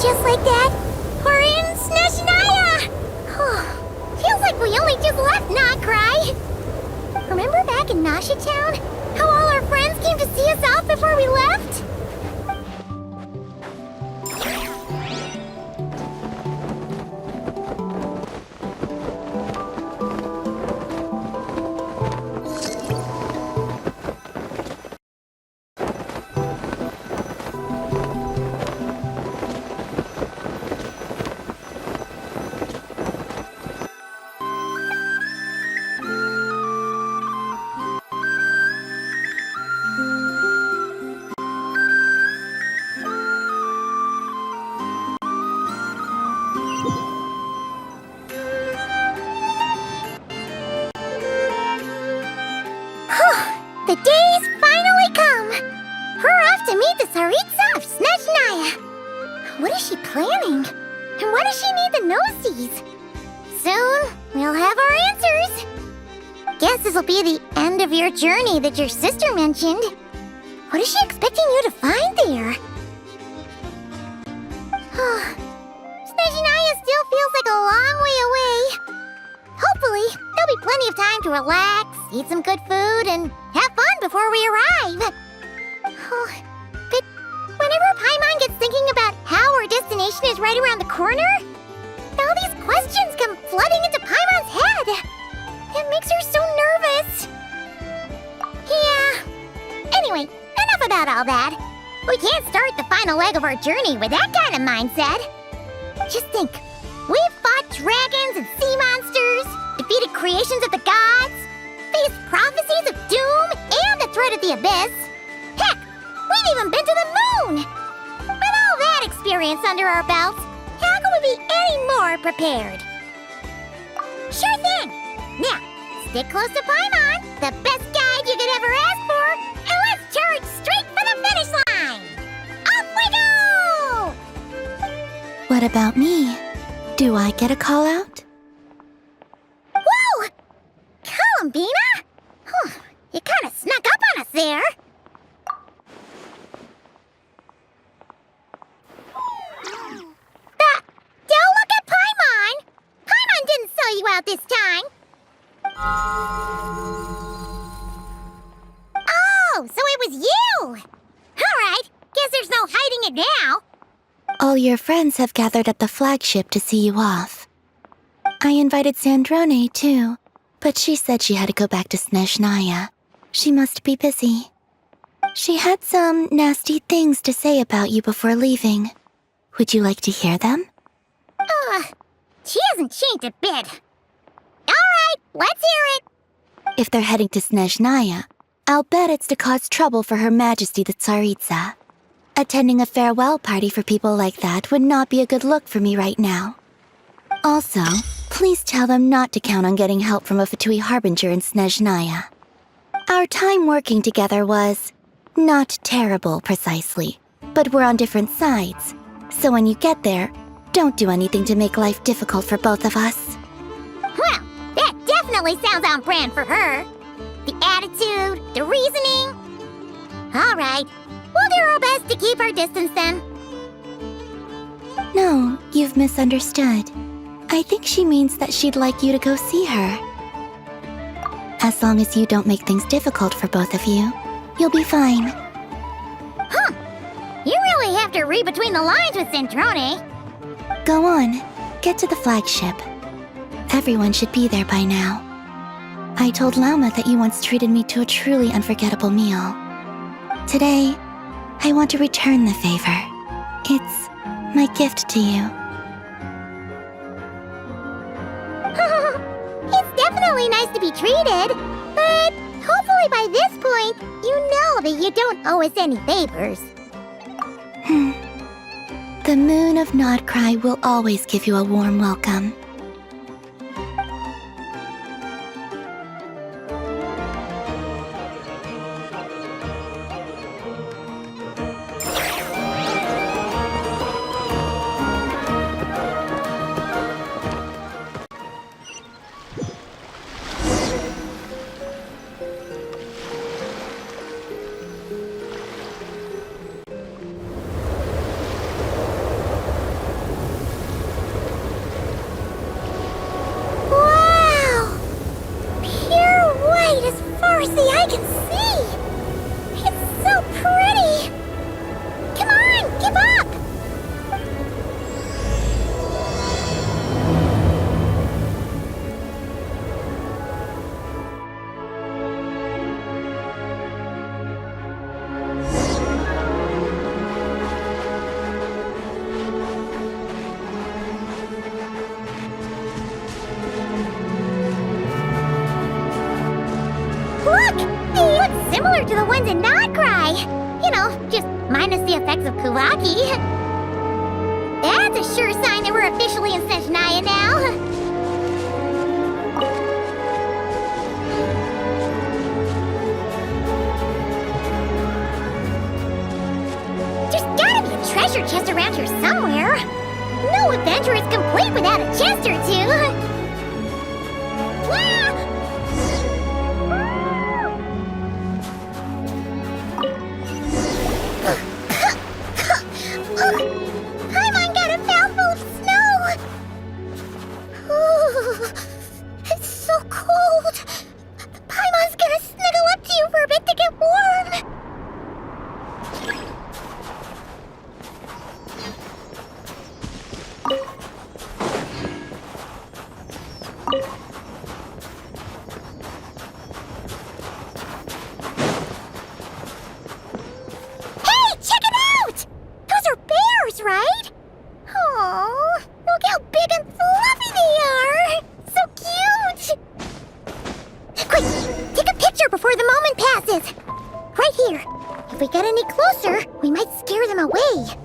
just like that, we're in Snezhnaya! Feels like we only just left Notcry. Remember back in Nasha Town? How all our friends came to see us off before we left? The day's finally come! We're off to meet the Tsaritsa of Snezhnaya! What is she planning? And why does she need the gnosies? Soon, we'll have our answers! Guess this'll be the end of your journey that your sister mentioned. What is she expecting you to find there? Snezhnaya still feels like a long way away. Hopefully, there'll be plenty of time to relax, eat some good food, and have fun before we arrive. But whenever Paimon gets thinking about how our destination is right around the corner, all these questions come flooding into Paimon's head. It makes her so nervous. Yeah. Anyway, enough about all that. We can't start the final leg of our journey with that kind of mindset. Just think. We've fought dragons and sea monsters, defeated creations of the gods, faced prophecies of doom and the threat of the abyss. Heck, we've even been to the moon! With all that experience under our belts, how can we be any more prepared? Sure thing! Now, stick close to Paimon, the best guide you could ever ask for, and let's charge straight for the finish line! Off we go! What about me? Do I get a call out? Whoa! Columbina? You kind of snuck up on us there. Don't look at Paimon! Paimon didn't sell you out this time. Oh, so it was you! Alright, guess there's no hiding it now. All your friends have gathered at the flagship to see you off. I invited Sandrone, too, but she said she had to go back to Snezhnaya. She must be busy. She had some nasty things to say about you before leaving. Would you like to hear them? She hasn't changed a bit. Alright, let's hear it. If they're heading to Snezhnaya, I'll bet it's to cause trouble for Her Majesty the Tsaritsa. Attending a farewell party for people like that would not be a good look for me right now. Also, please tell them not to count on getting help from a Fatui Harbinger in Snezhnaya. Our time working together was not terrible, precisely, but we're on different sides. So when you get there, don't do anything to make life difficult for both of us. Well, that definitely sounds on brand for her. The attitude, the reasoning. All right, we'll do our best to keep our distance then. No, you've misunderstood. I think she means that she'd like you to go see her. As long as you don't make things difficult for both of you, you'll be fine. Huh. You really have to read between the lines with Sandrone. Go on, get to the flagship. Everyone should be there by now. I told Lauma that you once treated me to a truly unforgettable meal. Today, I want to return the favor. It's my gift to you. It's definitely nice to be treated, but hopefully by this point, you know that you don't owe us any favors. The moon of Notcry will always give you a warm welcome. dragons and not cry. You know, just minus the effects of Kawaki. That's a sure sign that we're officially in Snezhnaya now. There's gotta be a treasure chest around here somewhere. No adventure is complete without a chest or two. Wow! Paimon got a mouthful of snow! Ooh, it's so cold. Paimon's gonna snuggle up to you for a bit to get warm. Hey, check it out! Those are bears, right? Oh, look how big and fluffy they are! So cute! Quick, take a picture before the moment passes. Right here. If we get any closer, we might scare them away.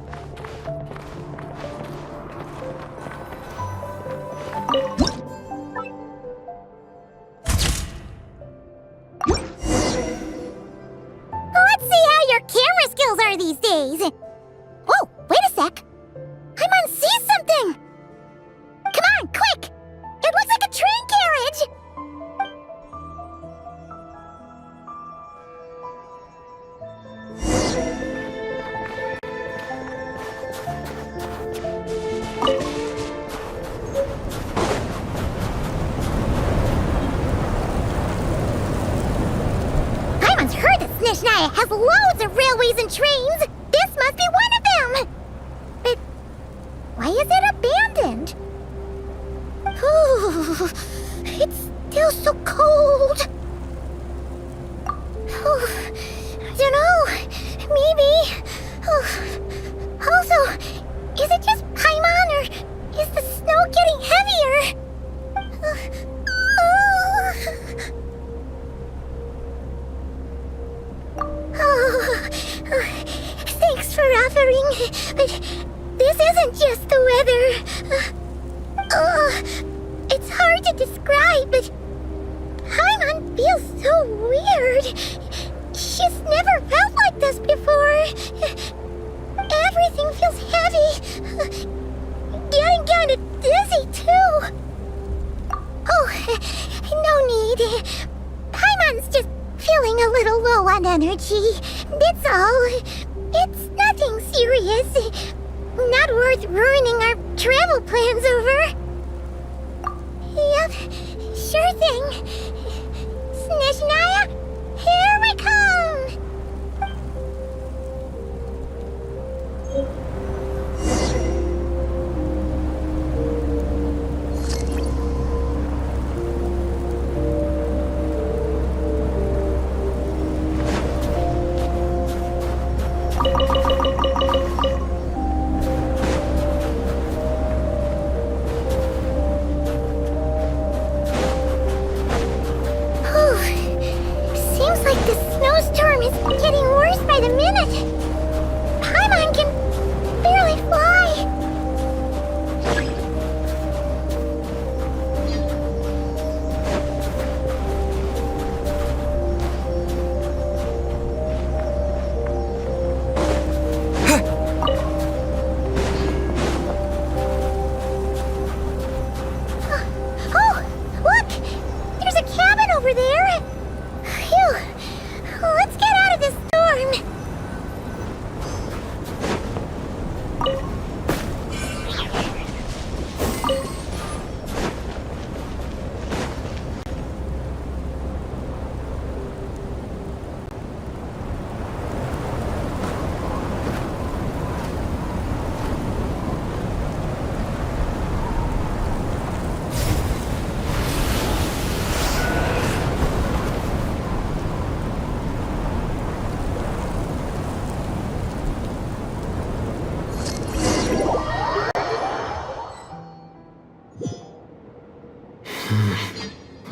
Let's see how your camera skills are these days. Whoa, wait a sec. Paimon sees something. Come on, quick! It looks like a train carriage. Paimon's heard that Snezhnaya has loads of railways and trains. This must be one of them. But why is it abandoned? Ooh, it's still so cold. Ooh, I don't know. Maybe. Also, is it just Paimon or is the snow getting heavier? Thanks for offering, but this isn't just the weather. It's hard to describe, but Paimon feels so weird. She's never felt like this before. Everything feels heavy. Getting kind of dizzy, too. Oh, no need. Paimon's just feeling a little low on energy. That's all. It's nothing serious. Not worth ruining our travel plans over. Yep, sure thing. Snezhnaya, here we come! Seems like the snowstorm is getting worse by the minute. Paimon can barely fly. Oh, look! There's a cabin over there. Phew! Let's get out of this storm!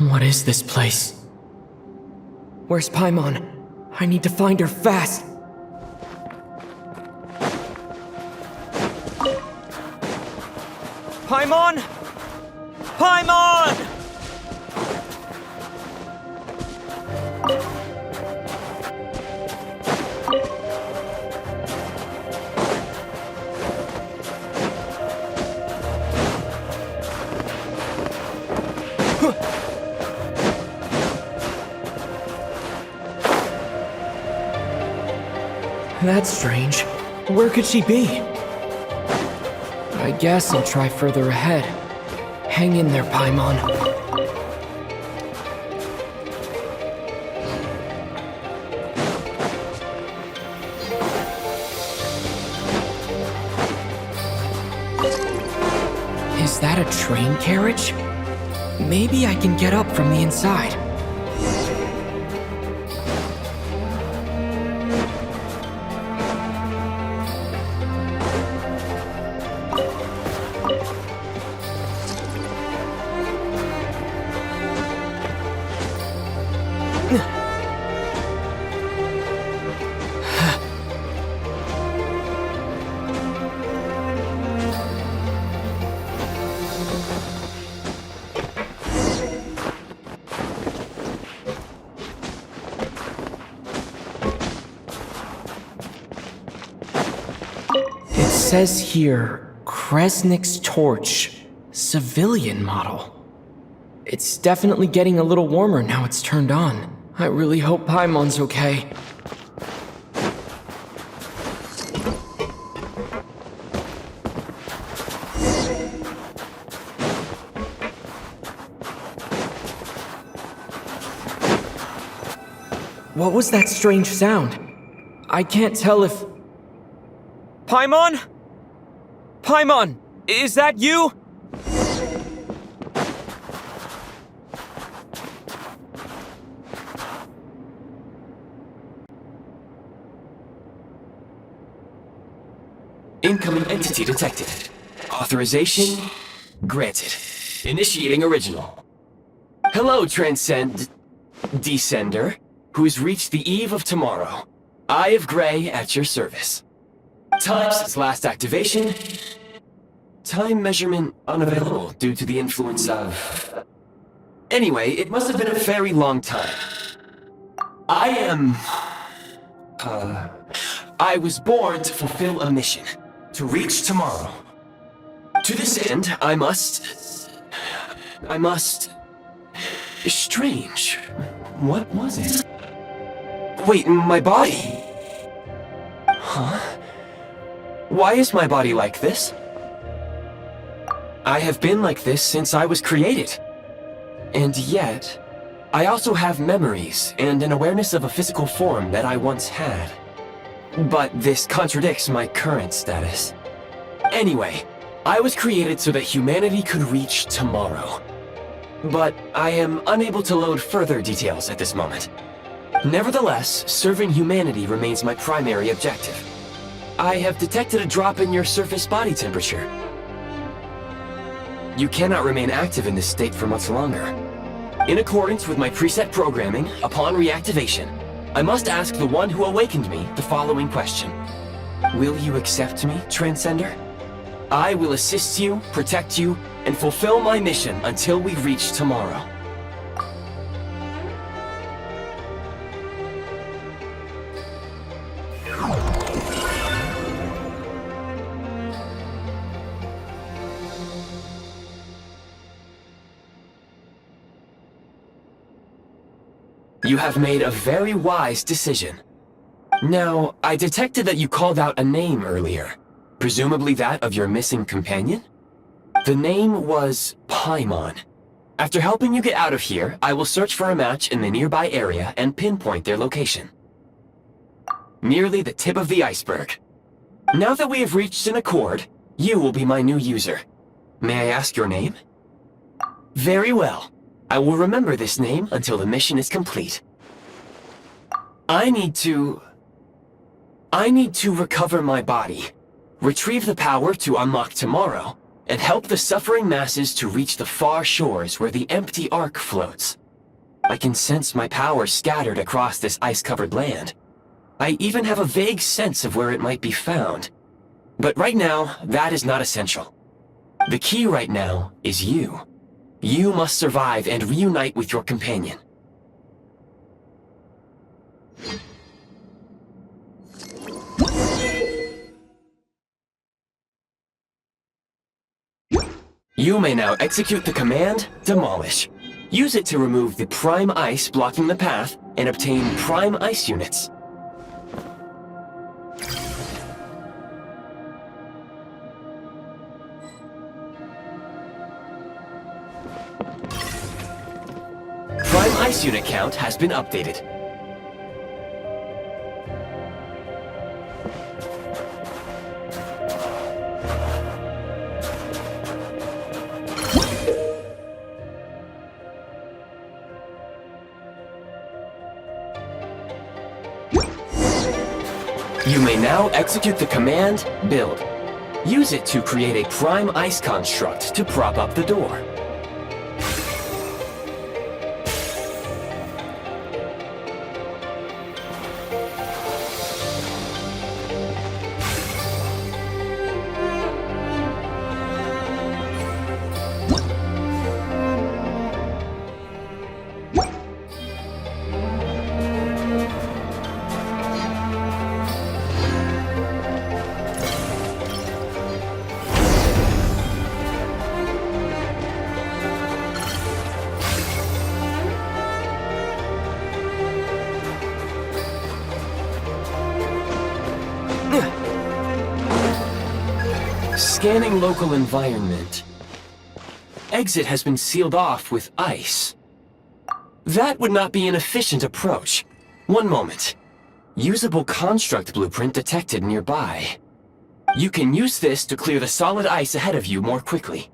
What is this place? Where's Paimon? I need to find her fast. Paimon! Paimon! That's strange. Where could she be? I guess I'll try further ahead. Hang in there, Paimon. Is that a train carriage? Maybe I can get up from the inside. It says here, Kresnik's torch, civilian model. It's definitely getting a little warmer now it's turned on. I really hope Paimon's okay. What was that strange sound? I can't tell if... Paimon? Paimon, is that you? Incoming entity detected. Authorization granted. Initiating original. Hello, Descender, who's reached the eve of tomorrow. Eye of Grey at your service. Time since last activation. Time measurement unavailable due to the influence of... Anyway, it must have been a very long time. I was born to fulfill a mission. To reach tomorrow. To this end, I must... Strange. What was it? Wait, my body? Huh? Why is my body like this? I have been like this since I was created. And yet, I also have memories and an awareness of a physical form that I once had. But this contradicts my current status. Anyway, I was created so that humanity could reach tomorrow. But I am unable to load further details at this moment. Nevertheless, serving humanity remains my primary objective. I have detected a drop in your surface body temperature. You cannot remain active in this state for much longer. In accordance with my preset programming, upon reactivation, I must ask the one who awakened me the following question. Will you accept me, Transcender? I will assist you, protect you, and fulfill my mission until we reach tomorrow. You have made a very wise decision. Now, I detected that you called out a name earlier. Presumably that of your missing companion? The name was Paimon. After helping you get out of here, I will search for a match in the nearby area and pinpoint their location. Merely the tip of the iceberg. Now that we have reached an accord, you will be my new user. May I ask your name? Very well. I will remember this name until the mission is complete. I need to recover my body, retrieve the power to unlock tomorrow, and help the suffering masses to reach the far shores where the empty Ark floats. I can sense my power scattered across this ice-covered land. I even have a vague sense of where it might be found. But right now, that is not essential. The key right now is you. You must survive and reunite with your companion. You may now execute the command, Demolish. Use it to remove the prime ice blocking the path and obtain prime ice units. Prime ice unit count has been updated. You may now execute the command, Build. Use it to create a prime ice construct to prop up the door. Scanning local environment. Exit has been sealed off with ice. That would not be an efficient approach. One moment. Usable construct blueprint detected nearby. You can use this to clear the solid ice ahead of you more quickly.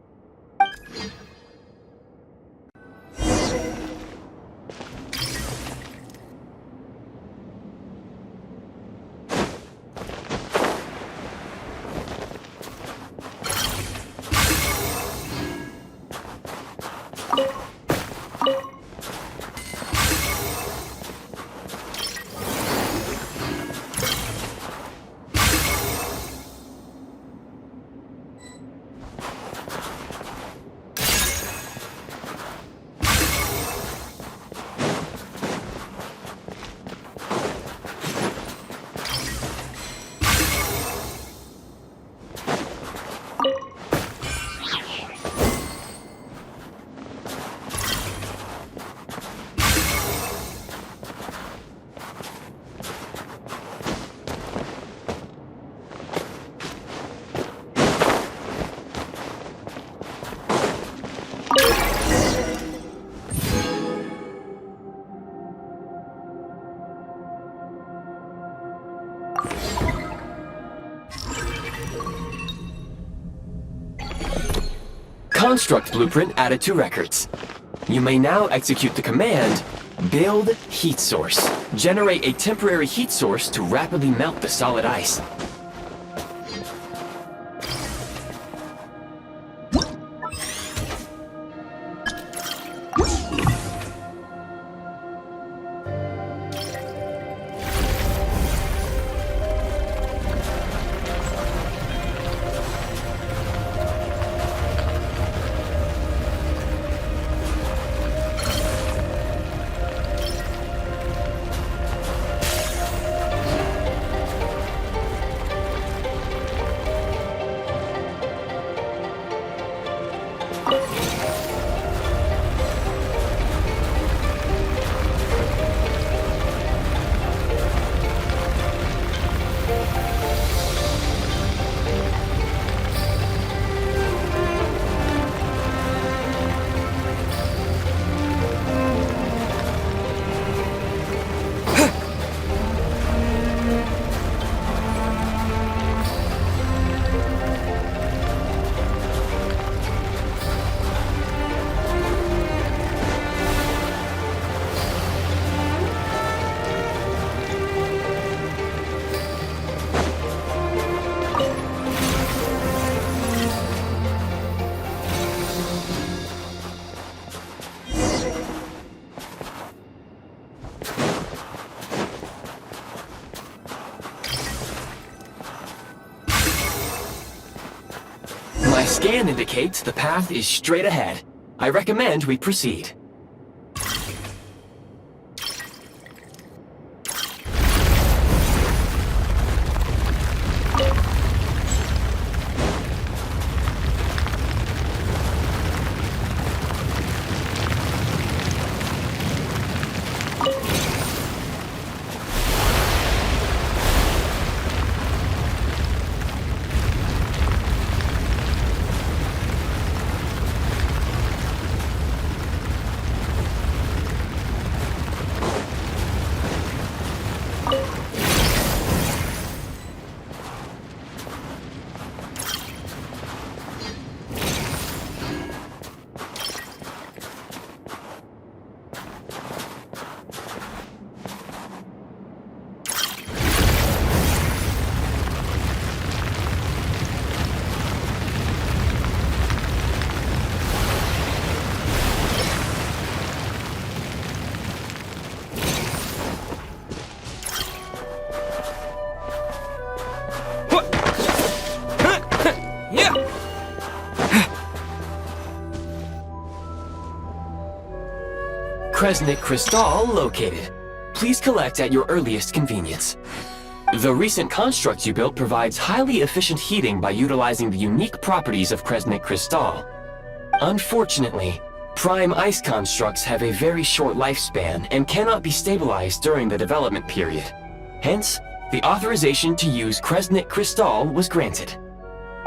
Construct blueprint added to records. You may now execute the command, Build Heat Source. Generate a temporary heat source to rapidly melt the solid ice. scan indicates the path is straight ahead. I recommend we proceed. Kresnik Crystal located. Please collect at your earliest convenience. The recent construct you built provides highly efficient heating by utilizing the unique properties of Kresnik Crystal. Unfortunately, prime ice constructs have a very short lifespan and cannot be stabilized during the development period. Hence, the authorization to use Kresnik Crystal was granted.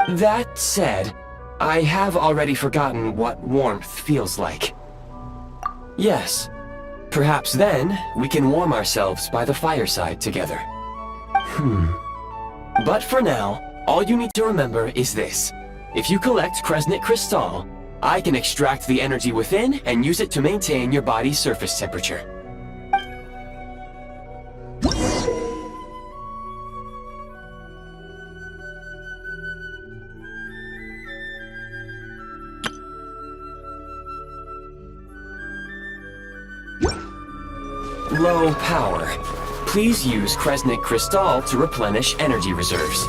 That said, I have already forgotten what warmth feels like. Yes, perhaps then we can warm ourselves by the fireside together. But for now, all you need to remember is this. If you collect Kresnik Crystal, I can extract the energy within and use it to maintain your body's surface temperature. Low power. Please use Kresnik Crystal to replenish energy reserves.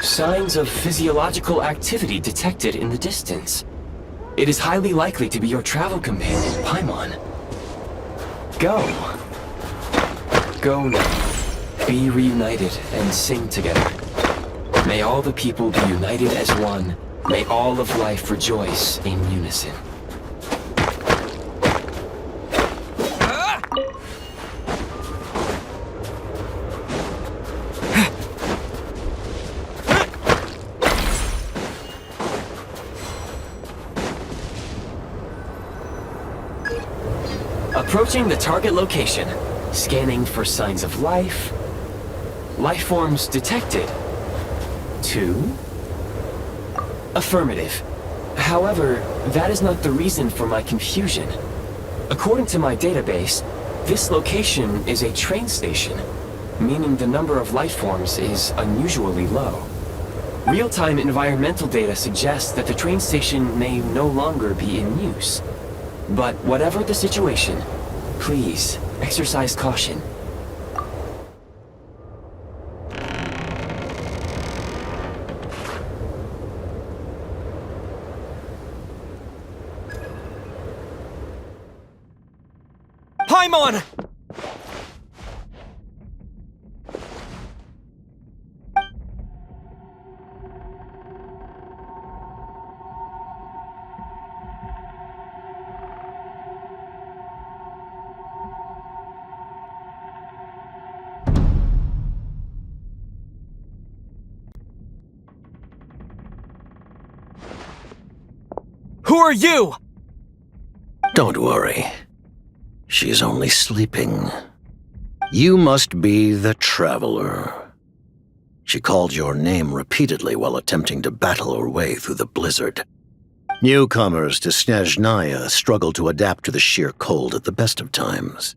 Signs of physiological activity detected in the distance. It is highly likely to be your travel companion, Paimon. Go. Go now. Be reunited and sing together. May all the people be united as one. May all of life rejoice in unison. Approaching the target location, scanning for signs of life. Life forms detected. 2. Affirmative. However, that is not the reason for my confusion. According to my database, this location is a train station, meaning the number of life forms is unusually low. Real-time environmental data suggests that the train station may no longer be in use. But whatever the situation, please exercise caution. Paimon! Who are you? Don't worry. She's only sleeping. You must be the Traveler. She called your name repeatedly while attempting to battle her way through the blizzard. Newcomers to Snezhnaya struggle to adapt to the sheer cold at the best of times.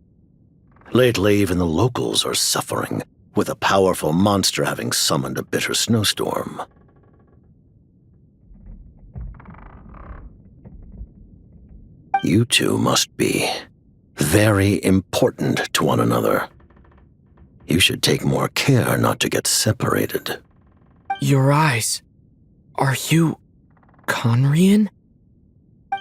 Lately, even the locals are suffering, with a powerful monster having summoned a bitter snowstorm. You two must be very important to one another. You should take more care not to get separated. Your eyes. Are you Conrian?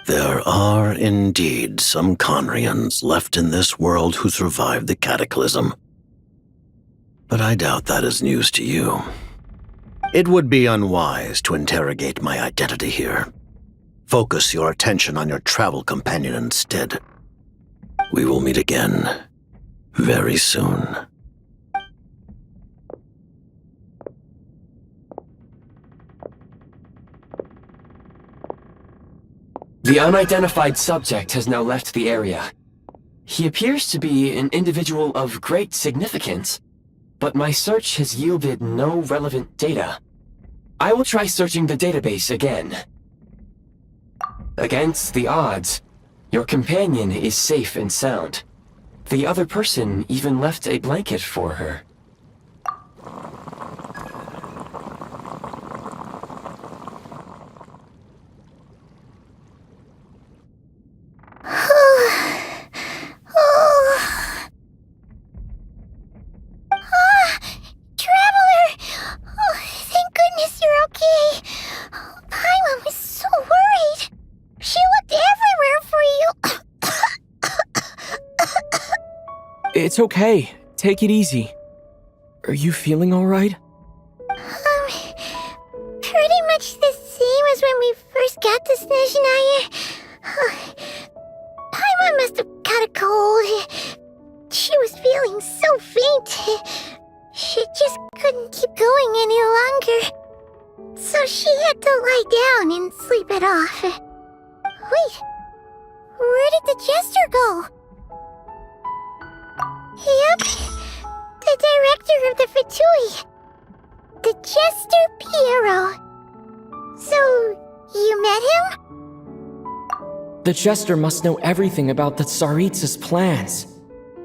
There are indeed some Conrians left in this world who survived the cataclysm. But I doubt that is news to you. It would be unwise to interrogate my identity here. Focus your attention on your travel companion instead. We will meet again very soon. The unidentified subject has now left the area. He appears to be an individual of great significance, but my search has yielded no relevant data. I will try searching the database again. Against the odds, your companion is safe and sound. The other person even left a blanket for her. It's okay. Take it easy. Are you feeling alright? Pretty much the same as when we first got to Snezhnaya. Paimon must have caught a cold. She was feeling so faint. She just couldn't keep going any longer. So she had to lie down and sleep it off. Wait, where did the jester go? Yep, the director of the Fatui. The Jester Piero. So, you met him? The Jester must know everything about the Tsaritsa's plans.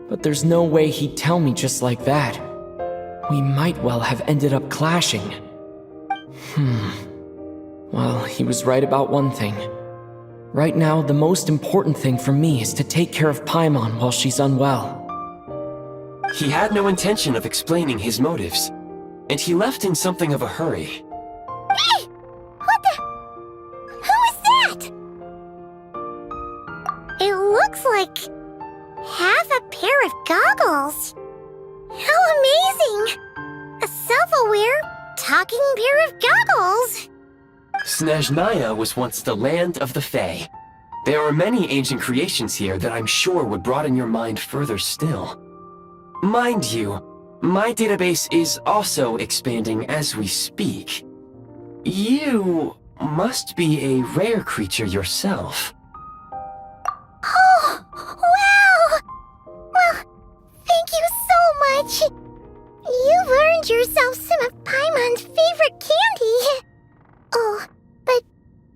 But there's no way he'd tell me just like that. We might well have ended up clashing. Well, he was right about one thing. Right now, the most important thing for me is to take care of Paimon while she's unwell. He had no intention of explaining his motives, and he left in something of a hurry. Hey! What the? Who is that? It looks like half a pair of goggles. How amazing! A self-aware, talking pair of goggles. Snezhnaya was once the land of the Fae. There are many ancient creations here that I'm sure would broaden your mind further still. Mind you, my database is also expanding as we speak. You must be a rare creature yourself. Oh, wow! Well, thank you so much. You've earned yourself some of Paimon's favorite candy. Oh, but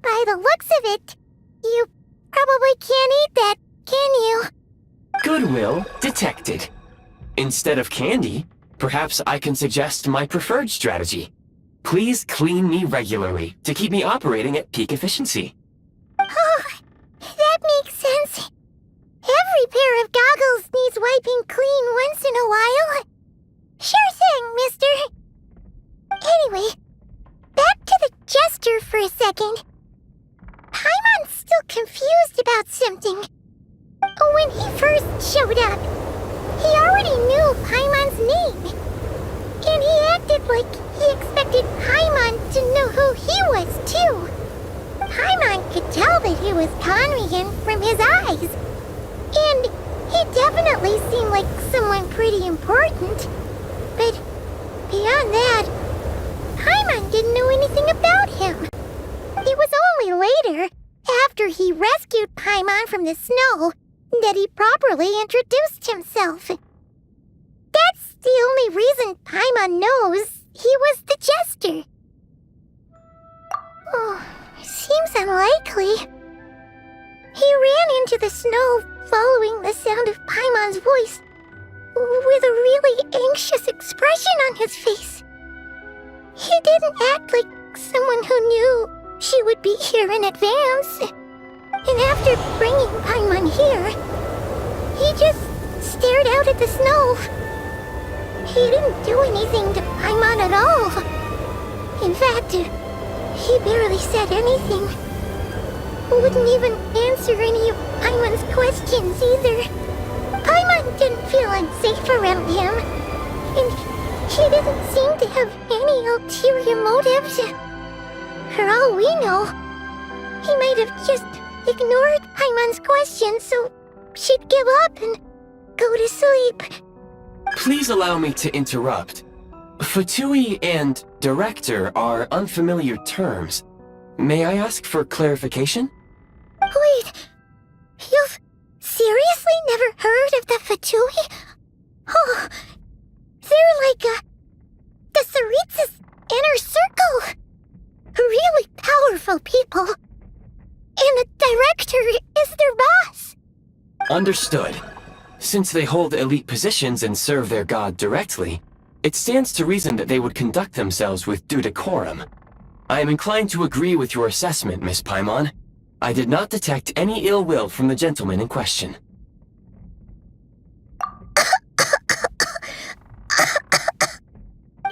by the looks of it, you probably can't eat that, can you? Goodwill detected. Instead of candy, perhaps I can suggest my preferred strategy. Please clean me regularly to keep me operating at peak efficiency. Oh, that makes sense. Every pair of goggles needs wiping clean once in a while. Sure thing, mister. Anyway, back to the Jester for a second. Paimon's still confused about something. When he first showed up, he already knew Paimon's name. And he acted like he expected Paimon to know who he was, too. Paimon could tell that he was Conrian from his eyes. And he definitely seemed like someone pretty important. But beyond that, Paimon didn't know anything about him. It was only later, after he rescued Paimon from the snow, that he properly introduced himself. That's the only reason Paimon knows he was the Jester. Oh, seems seems unlikely. He ran into the snow following the sound of Paimon's voice with a really anxious expression on his face. He didn't act like someone who knew she would be here in advance. And after bringing Paimon here, he just stared out at the snow. He didn't do anything to Paimon at all. In fact, he barely said anything. Wouldn't even answer any of Paimon's questions either. Paimon didn't feel unsafe around him, and he didn't seem to have any ulterior motives. For all we know, he might have just ignored Paimon's questions so she'd give up and go to sleep. Please allow me to interrupt. Fatui and director are unfamiliar terms. May I ask for clarification? Wait, you've seriously never heard of the Fatui? Oh, they're like the Tsaritsa's inner circle. Really powerful people. And the director is their boss. Understood. Since they hold elite positions and serve their god directly, it stands to reason that they would conduct themselves with due decorum. I am inclined to agree with your assessment, Miss Paimon. I did not detect any ill will from the gentleman in question.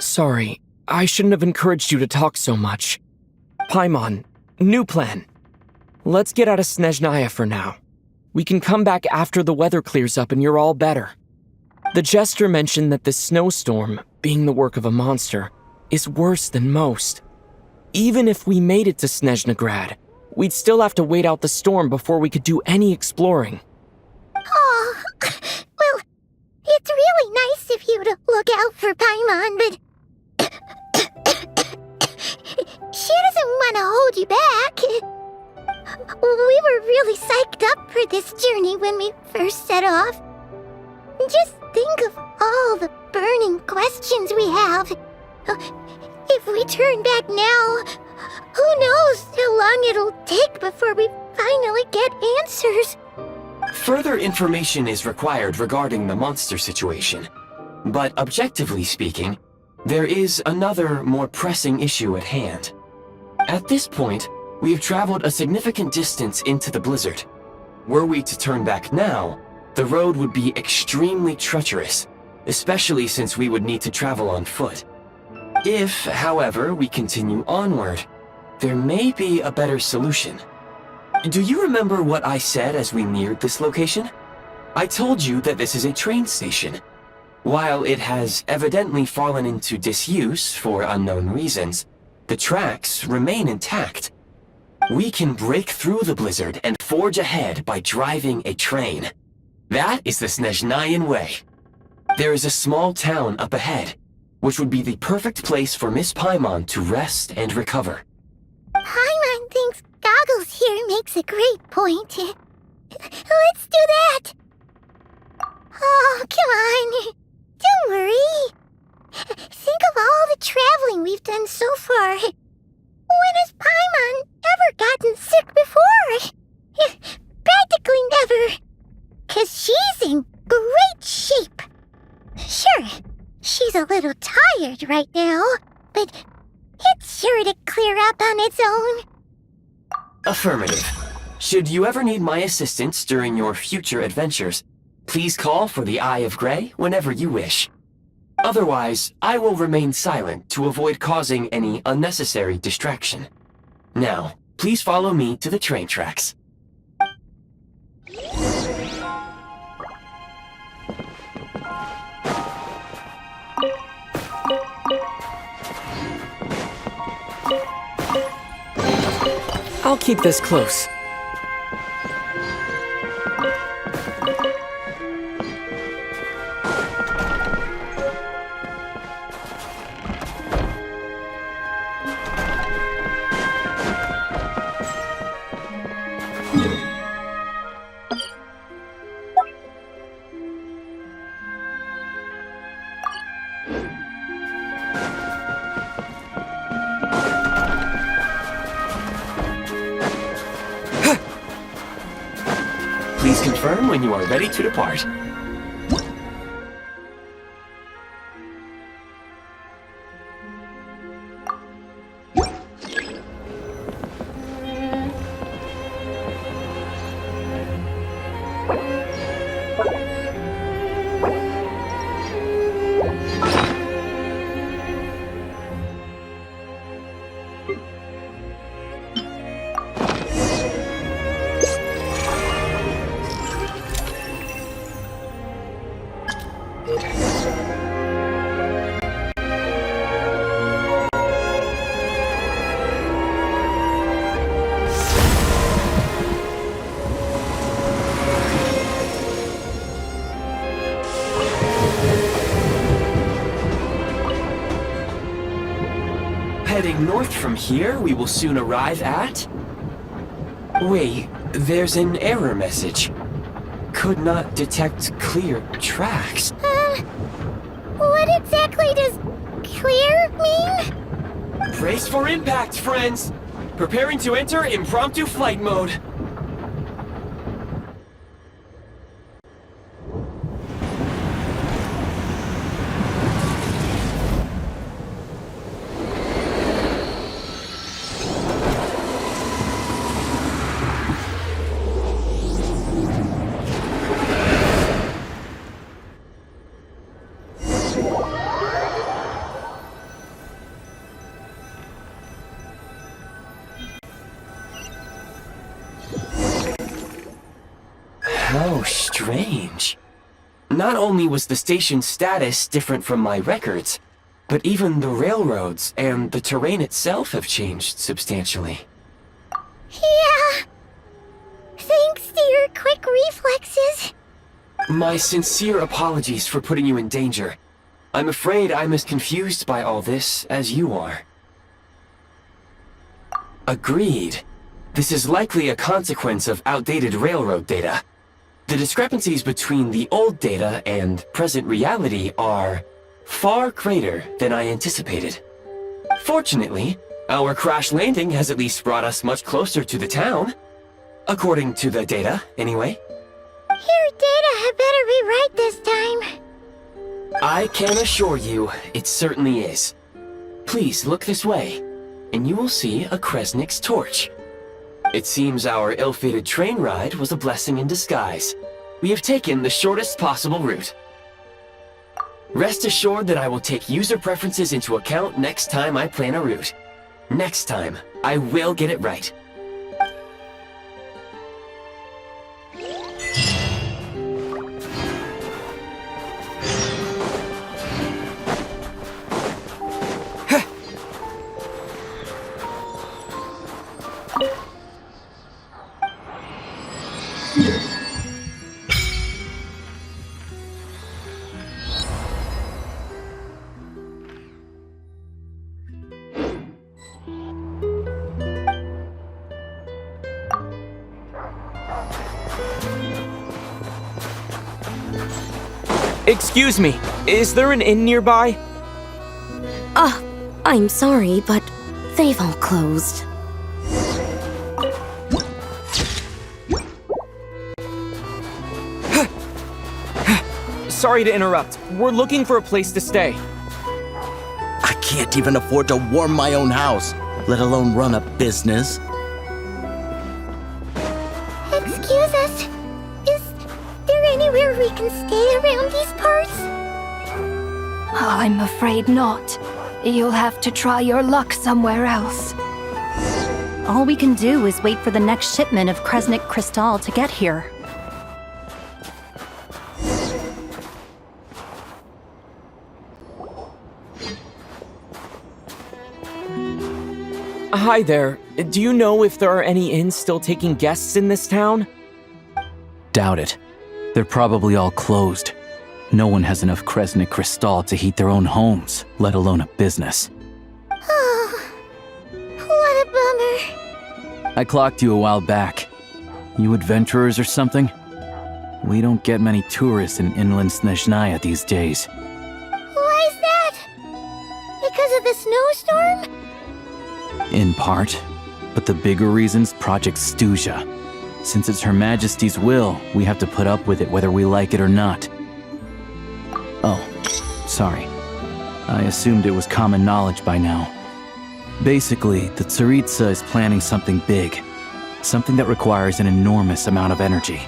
Sorry, I shouldn't have encouraged you to talk so much. Paimon, new plan. Let's get out of Snezhnaya for now. We can come back after the weather clears up and you're all better. The jester mentioned that this snowstorm, being the work of a monster, is worse than most. Even if we made it to Snezhnagrad, we'd still have to wait out the storm before we could do any exploring. Oh, well, it's really nice of you to look out for Paimon, but she doesn't want to hold you back. We were really psyched up for this journey when we first set off. Just think of all the burning questions we have. If we turn back now, who knows how long it'll take before we finally get answers. Further information is required regarding the monster situation. But objectively speaking, there is another, more pressing issue at hand. At this point, we have traveled a significant distance into the blizzard. Were we to turn back now, the road would be extremely treacherous, especially since we would need to travel on foot. If, however, we continue onward, there may be a better solution. Do you remember what I said as we neared this location? I told you that this is a train station. While it has evidently fallen into disuse for unknown reasons, the tracks remain intact. We can break through the blizzard and forge ahead by driving a train. That is the Snezhnayan way. There is a small town up ahead, which would be the perfect place for Miss Paimon to rest and recover. Paimon thinks Goggles here makes a great point. Let's do that. Oh, come on. Don't worry. Think of all the traveling we've done so far. When has Paimon ever gotten sick before? Practically never. 'Cause she's in great shape. Sure, she's a little tired right now, but it's sure to clear up on its own. Affirmative. Should you ever need my assistance during your future adventures, please call for the Eye of Grey whenever you wish. Otherwise, I will remain silent to avoid causing any unnecessary distraction. Now, please follow me to the train tracks. I'll keep this close. Please confirm when you are ready to depart. Heading north from here, we will soon arrive at... Wait, there's an error message. Could not detect clear tracks. What exactly does clear mean? Brace for impact, friends! Preparing to enter impromptu flight mode. How strange. Not only was the station's status different from my records, but even the railroads and the terrain itself have changed substantially. Yeah. Thanks to your quick reflexes. My sincere apologies for putting you in danger. I'm afraid I'm as confused by all this as you are. Agreed. This is likely a consequence of outdated railroad data. The discrepancies between the old data and present reality are far greater than I anticipated. Fortunately, our crash landing has at least brought us much closer to the town. According to the data, anyway. Your data had better be right this time. I can assure you, it certainly is. Please look this way, and you will see a Kresnik's torch. It seems our ill-fated train ride was a blessing in disguise. We have taken the shortest possible route. Rest assured that I will take user preferences into account next time I plan a route. Next time, I will get it right. Excuse me, is there an inn nearby? I'm sorry, but they've all closed. Sorry to interrupt. We're looking for a place to stay. I can't even afford to warm my own house, let alone run a business. Excuse us. Is there anywhere we can stay around these parts? I'm afraid not. You'll have to try your luck somewhere else. All we can do is wait for the next shipment of Kresnik crystal to get here. Hi there. Do you know if there are any inns still taking guests in this town? Doubt it. They're probably all closed. No one has enough Kresnik crystal to heat their own homes, let alone a business. Oh, what a bummer. I clocked you a while back. You adventurers or something? We don't get many tourists in inland Snezhnaya these days. Why is that? Because of the snowstorm? In part, but the bigger reason's Project Stuzha. Since it's Her Majesty's will, we have to put up with it whether we like it or not. Oh, sorry. I assumed it was common knowledge by now. Basically, the Tsaritsa is planning something big. Something that requires an enormous amount of energy.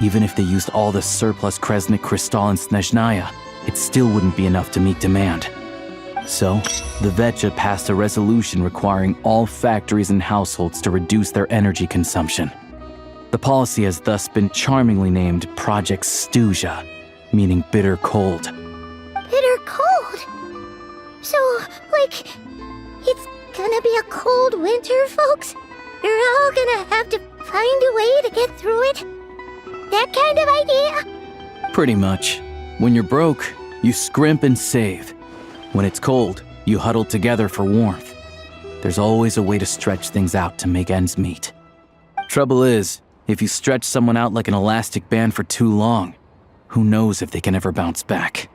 Even if they used all the surplus Kresnik Crystal in Snezhnaya, it still wouldn't be enough to meet demand. So, the VII passed a resolution requiring all factories and households to reduce their energy consumption. The policy has thus been charmingly named Project Stuzha, meaning bitter cold. Bitter cold? So, like, it's gonna be a cold winter, folks? You're all gonna have to find a way to get through it? That kind of idea? Pretty much. When you're broke, you scrimp and save. When it's cold, you huddle together for warmth. There's always a way to stretch things out to make ends meet. Trouble is, if you stretch someone out like an elastic band for too long, who knows if they can ever bounce back.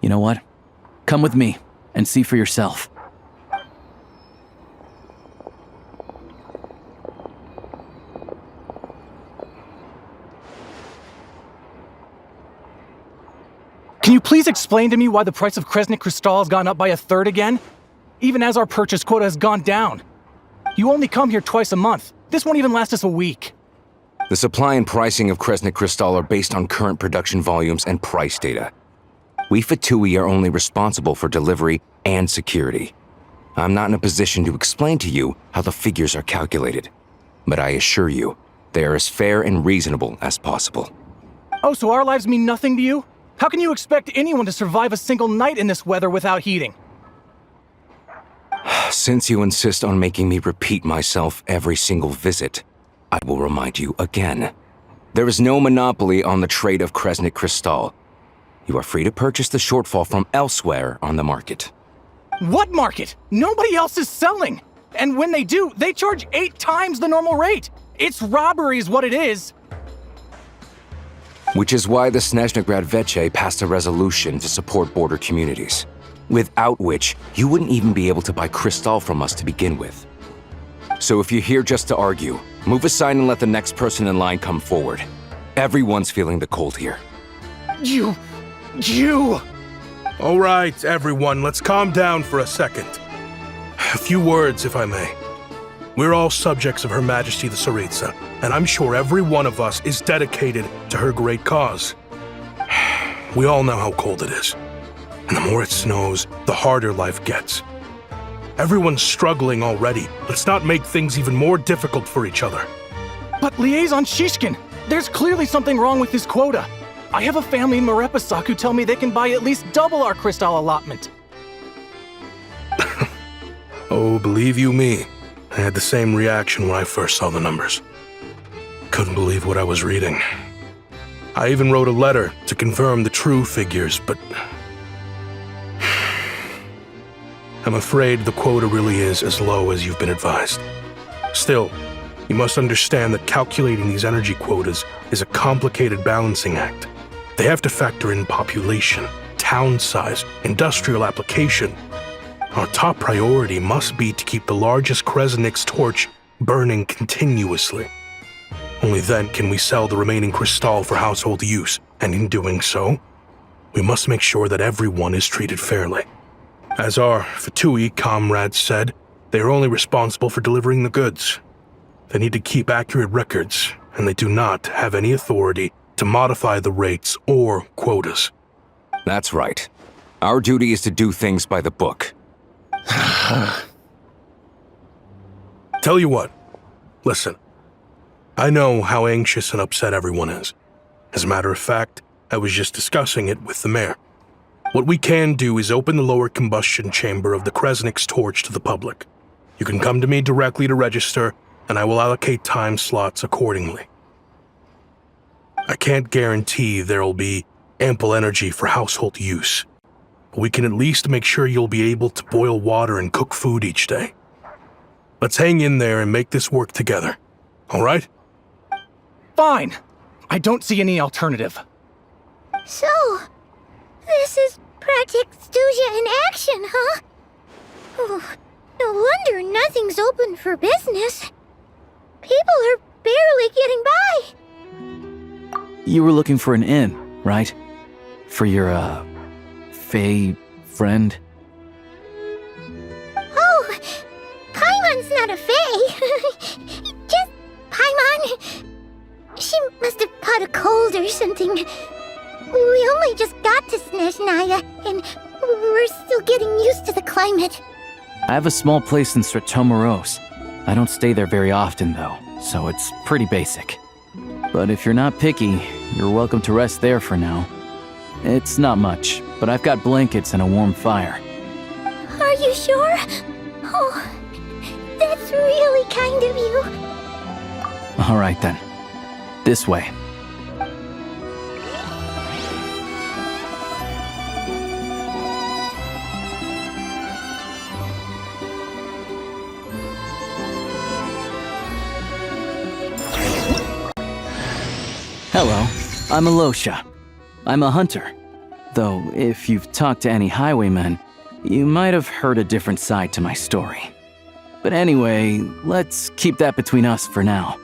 You know what? Come with me and see for yourself. Can you please explain to me why the price of Kresnik Crystal has gone up by 1/3 again? Even as our purchase quota has gone down. You only come here twice a month. This won't even last us a week. The supply and pricing of Kresnik Crystal are based on current production volumes and price data. We VII are only responsible for delivery and security. I'm not in a position to explain to you how the figures are calculated, but I assure you, they are as fair and reasonable as possible. Oh, so our lives mean nothing to you? How can you expect anyone to survive a single night in this weather without heating? Since you insist on making me repeat myself every single visit, I will remind you again. There is no monopoly on the trade of Kresnik Crystal. You are free to purchase the shortfall from elsewhere on the market. What market? Nobody else is selling! And when they do, they charge 8 times the normal rate! It's robbery is what it is! Which is why the Snezhnaya VII passed a resolution to support border communities, without which you wouldn't even be able to buy crystal from us to begin with. So if you're here just to argue, move aside and let the next person in line come forward. Everyone's feeling the cold here. You... All right, everyone, let's calm down for a second. A few words, if I may. We're all subjects of Her Majesty the Tsaritsa, and I'm sure every one of us is dedicated to her great cause. We all know how cold it is, and the more it snows, the harder life gets. Everyone's struggling already. Let's not make things even more difficult for each other. But Liaison Shishkin, there's clearly something wrong with this quota. I have a family in Marepasak who tell me they can buy at least double our crystal allotment. Oh, believe you me, I had the same reaction when I first saw the numbers. Couldn't believe what I was reading. I even wrote a letter to confirm the true figures, but I'm afraid the quota really is as low as you've been advised. Still, you must understand that calculating these energy quotas is a complicated balancing act. They have to factor in population, town size, industrial application. Our top priority must be to keep the largest Kresnik's torch burning continuously. Only then can we sell the remaining crystal for household use, and in doing so, we must make sure that everyone is treated fairly. As our VII comrades said, they are only responsible for delivering the goods. They need to keep accurate records, and they do not have any authority to modify the rates or quotas. That's right. Our duty is to do things by the book. Tell you what, listen. I know how anxious and upset everyone is. As a matter of fact, I was just discussing it with the mayor. What we can do is open the lower combustion chamber of the Kresnik's torch to the public. You can come to me directly to register, and I will allocate time slots accordingly. I can't guarantee there'll be ample energy for household use, but we can at least make sure you'll be able to boil water and cook food each day. Let's hang in there and make this work together, all right? Fine. I don't see any alternative. So, this is Project Stuzha in action, huh? Oh, no wonder nothing's open for business. You were looking for an inn, right? For your, Fae friend? Oh, Paimon's not a fae. Just Paimon. She must have caught a cold or something. We only just got to Snezhnaya, and we're still getting used to the climate. I have a small place in Stratomoros. I don't stay there very often, though, so it's pretty basic. But if you're not picky, you're welcome to rest there for now. It's not much, but I've got blankets and a warm fire. Are you sure? Oh, that's really kind of you. All right, then. This way. Hello, I'm Alosha. I'm a hunter. Though, if you've talked to any highwaymen, you might have heard a different side to my story. But anyway, let's keep that between us for now.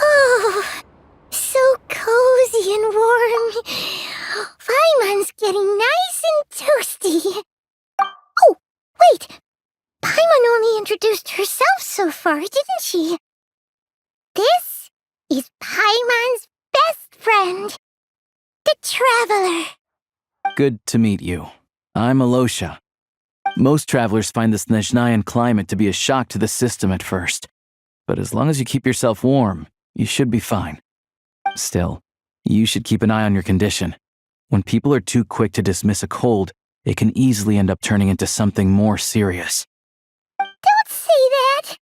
Oh, so cozy and warm. Paimon's getting nice and toasty. Oh, wait. Paimon only introduced herself so far, didn't she? This is Paimon's best friend, the Traveler. Good to meet you. I'm Alosha. Most travelers find the Snezhnayan climate to be a shock to the system at first. But as long as you keep yourself warm, you should be fine. Still, you should keep an eye on your condition. When people are too quick to dismiss a cold, it can easily end up turning into something more serious. Don't say that.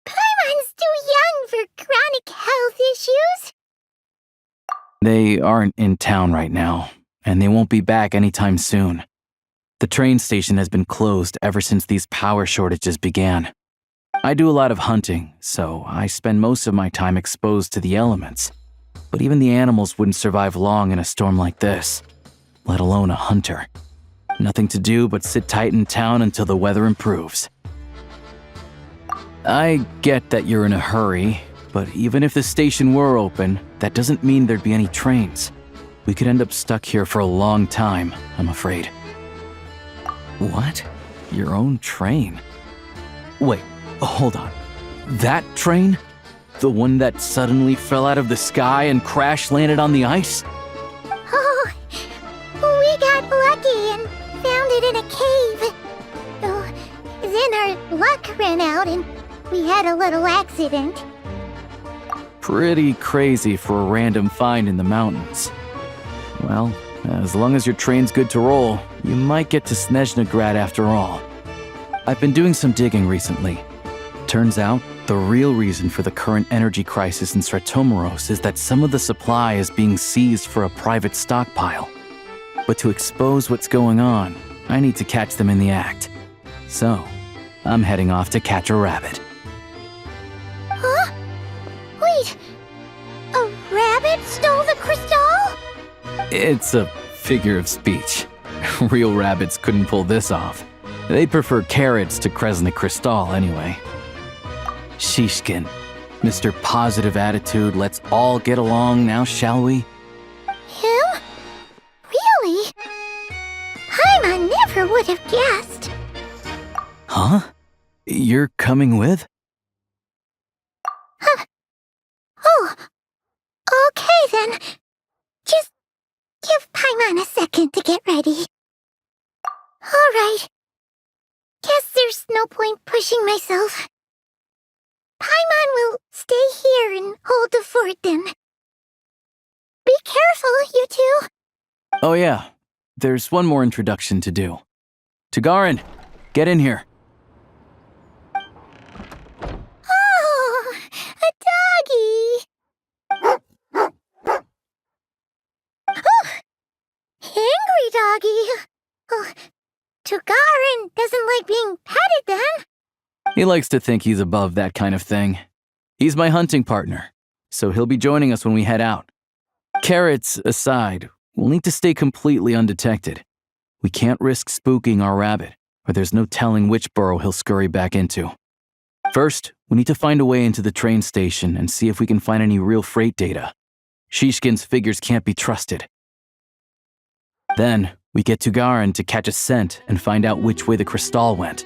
Paimon's too young for chronic health issues. They aren't in town right now, and they won't be back anytime soon. The train station has been closed ever since these power shortages began. I do a lot of hunting, so I spend most of my time exposed to the elements. But even the animals wouldn't survive long in a storm like this, let alone a hunter. Nothing to do but sit tight in town until the weather improves. I get that you're in a hurry, but even if the station were open, that doesn't mean there'd be any trains. We could end up stuck here for a long time, I'm afraid. What? Your own train? Wait, hold on. That train? The one that suddenly fell out of the sky and crash-landed on the ice? Oh, we got lucky and found it in a cave. Oh, then our luck ran out and we had a little accident. Pretty crazy for a random find in the mountains. Well, as long as your train's good to roll, you might get to Snezhnagrad after all. I've been doing some digging recently. Turns out, the real reason for the current energy crisis in Stratomoros is that some of the supply is being seized for a private stockpile. But to expose what's going on, I need to catch them in the act. So, I'm heading off to catch a rabbit. Huh? Wait, a rabbit stole the crystal? It's a figure of speech. Real rabbits couldn't pull this off. They prefer carrots to Kresnik Crystal anyway. Shishkin, Mr. Positive Attitude, let's all get along now, shall we? Him? Really? Paimon never would have guessed. Huh? You're coming with? Huh. Oh, okay then. Just give Paimon a second to get ready. All right. Guess there's no point pushing myself. Paimon will stay here and hold the fort then. Be careful, you two. Oh yeah, there's one more introduction to do. Tagarin, get in here. Oh, a doggy. Oh, angry doggy. Oh, Tugarin doesn't like being petted then. He likes to think he's above that kind of thing. He's my hunting partner, so he'll be joining us when we head out. Carrots aside, we'll need to stay completely undetected. We can't risk spooking our rabbit, or there's no telling which burrow he'll scurry back into. First, we need to find a way into the train station and see if we can find any real freight data. Shishkin's figures can't be trusted. Then, we get Tugarin to catch a scent and find out which way the crystal went.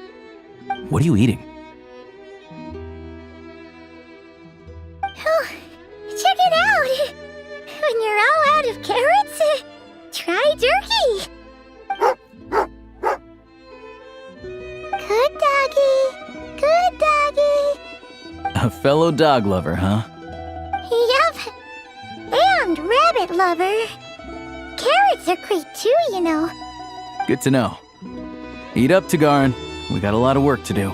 What are you eating? Oh, check it out! When you're all out of carrots, try turkey! Good doggy! Good doggy! A fellow dog lover, huh? Yep. And rabbit lover. Carrots are great too, you know. Good to know. Eat up, Tugarin. We got a lot of work to do.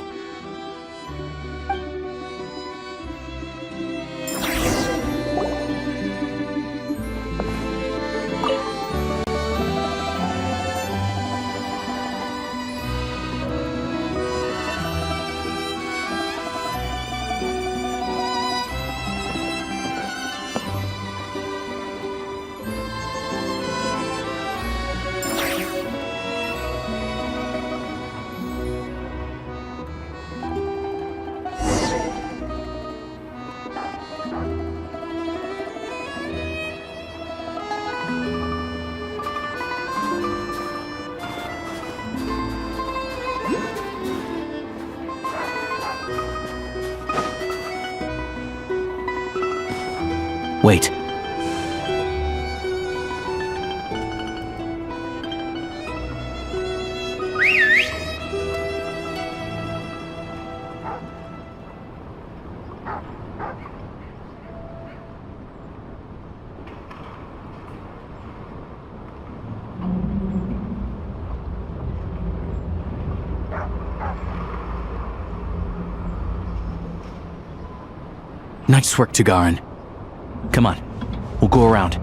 Wait. Nice work, Tugarin. Come on, we'll go around.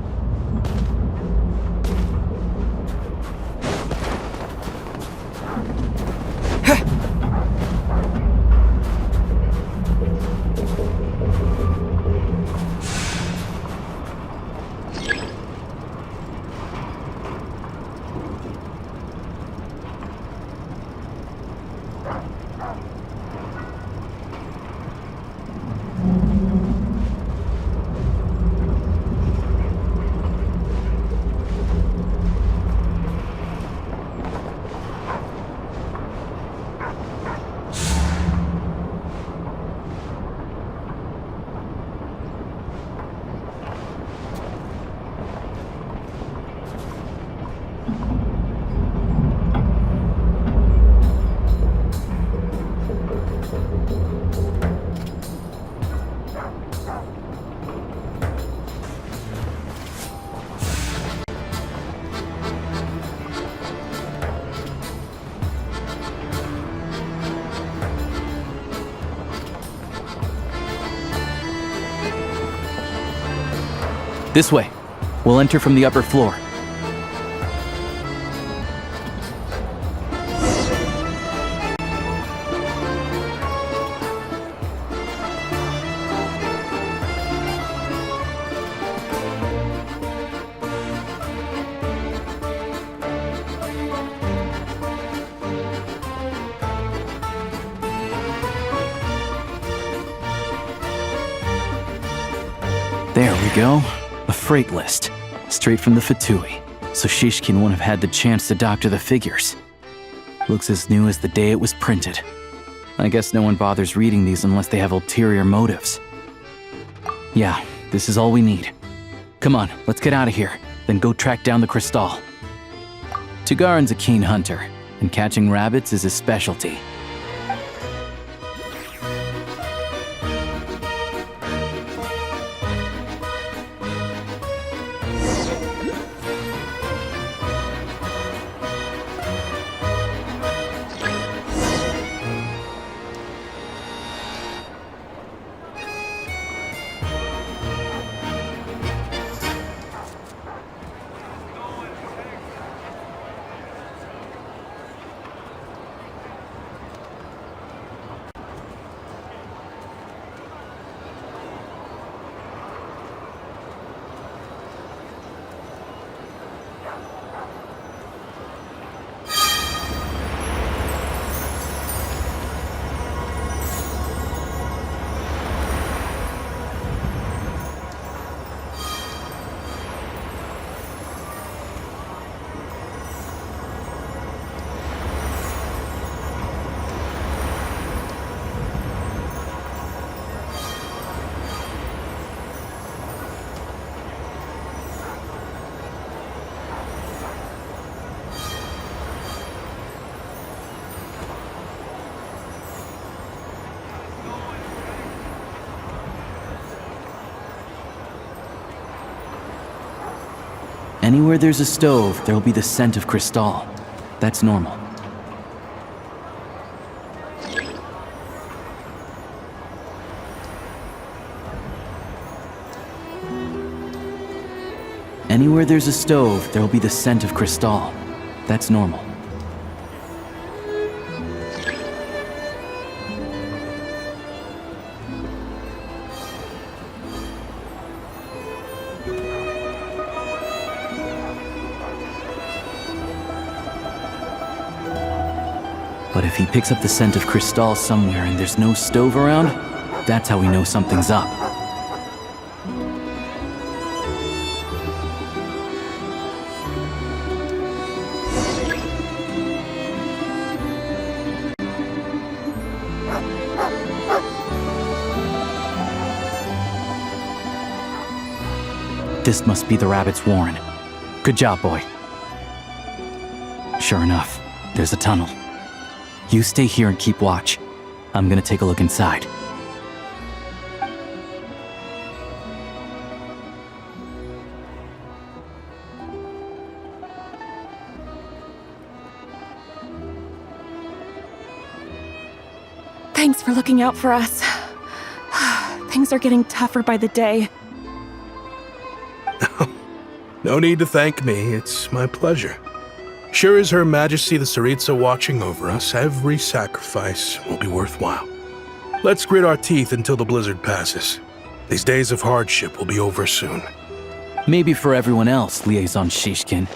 This way. We'll enter from the upper floor. There we go. A freight list. Straight from the VII, so Shishkin won't have had the chance to doctor the figures. Looks as new as the day it was printed. I guess no one bothers reading these unless they have ulterior motives. Yeah, this is all we need. Come on, let's get out of here, then go track down the crystal. Tugarin's a keen hunter, and catching rabbits is his specialty. Anywhere there's a stove, there'll be the scent of Crystal. That's normal. Anywhere there's a stove, there'll be the scent of Crystal. That's normal. But if he picks up the scent of Crystal somewhere and there's no stove around, that's how we know something's up. This must be the rabbit's warren. Good job, boy. Sure enough, there's a tunnel. You stay here and keep watch. I'm gonna take a look inside. Thanks for looking out for us. Things are getting tougher by the day. No need to thank me, it's my pleasure. Sure as Her Majesty the Tsaritsa watching over us, every sacrifice will be worthwhile. Let's grit our teeth until the blizzard passes. These days of hardship will be over soon. Maybe for everyone else, Liaison Shishkin,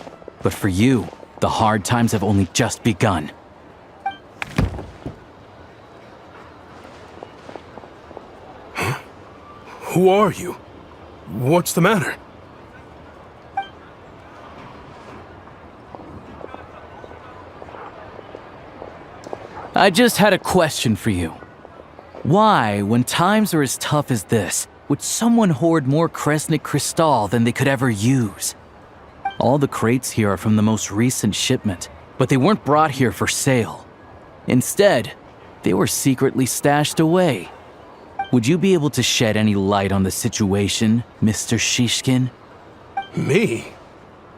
but for you, the hard times have only just begun. Huh? Who are you? What's the matter? I just had a question for you. Why, when times are as tough as this, would someone hoard more Kresnik Crystal than they could ever use? All the crates here are from the most recent shipment, but they weren't brought here for sale. Instead, they were secretly stashed away. Would you be able to shed any light on the situation, Mr. Shishkin? Me?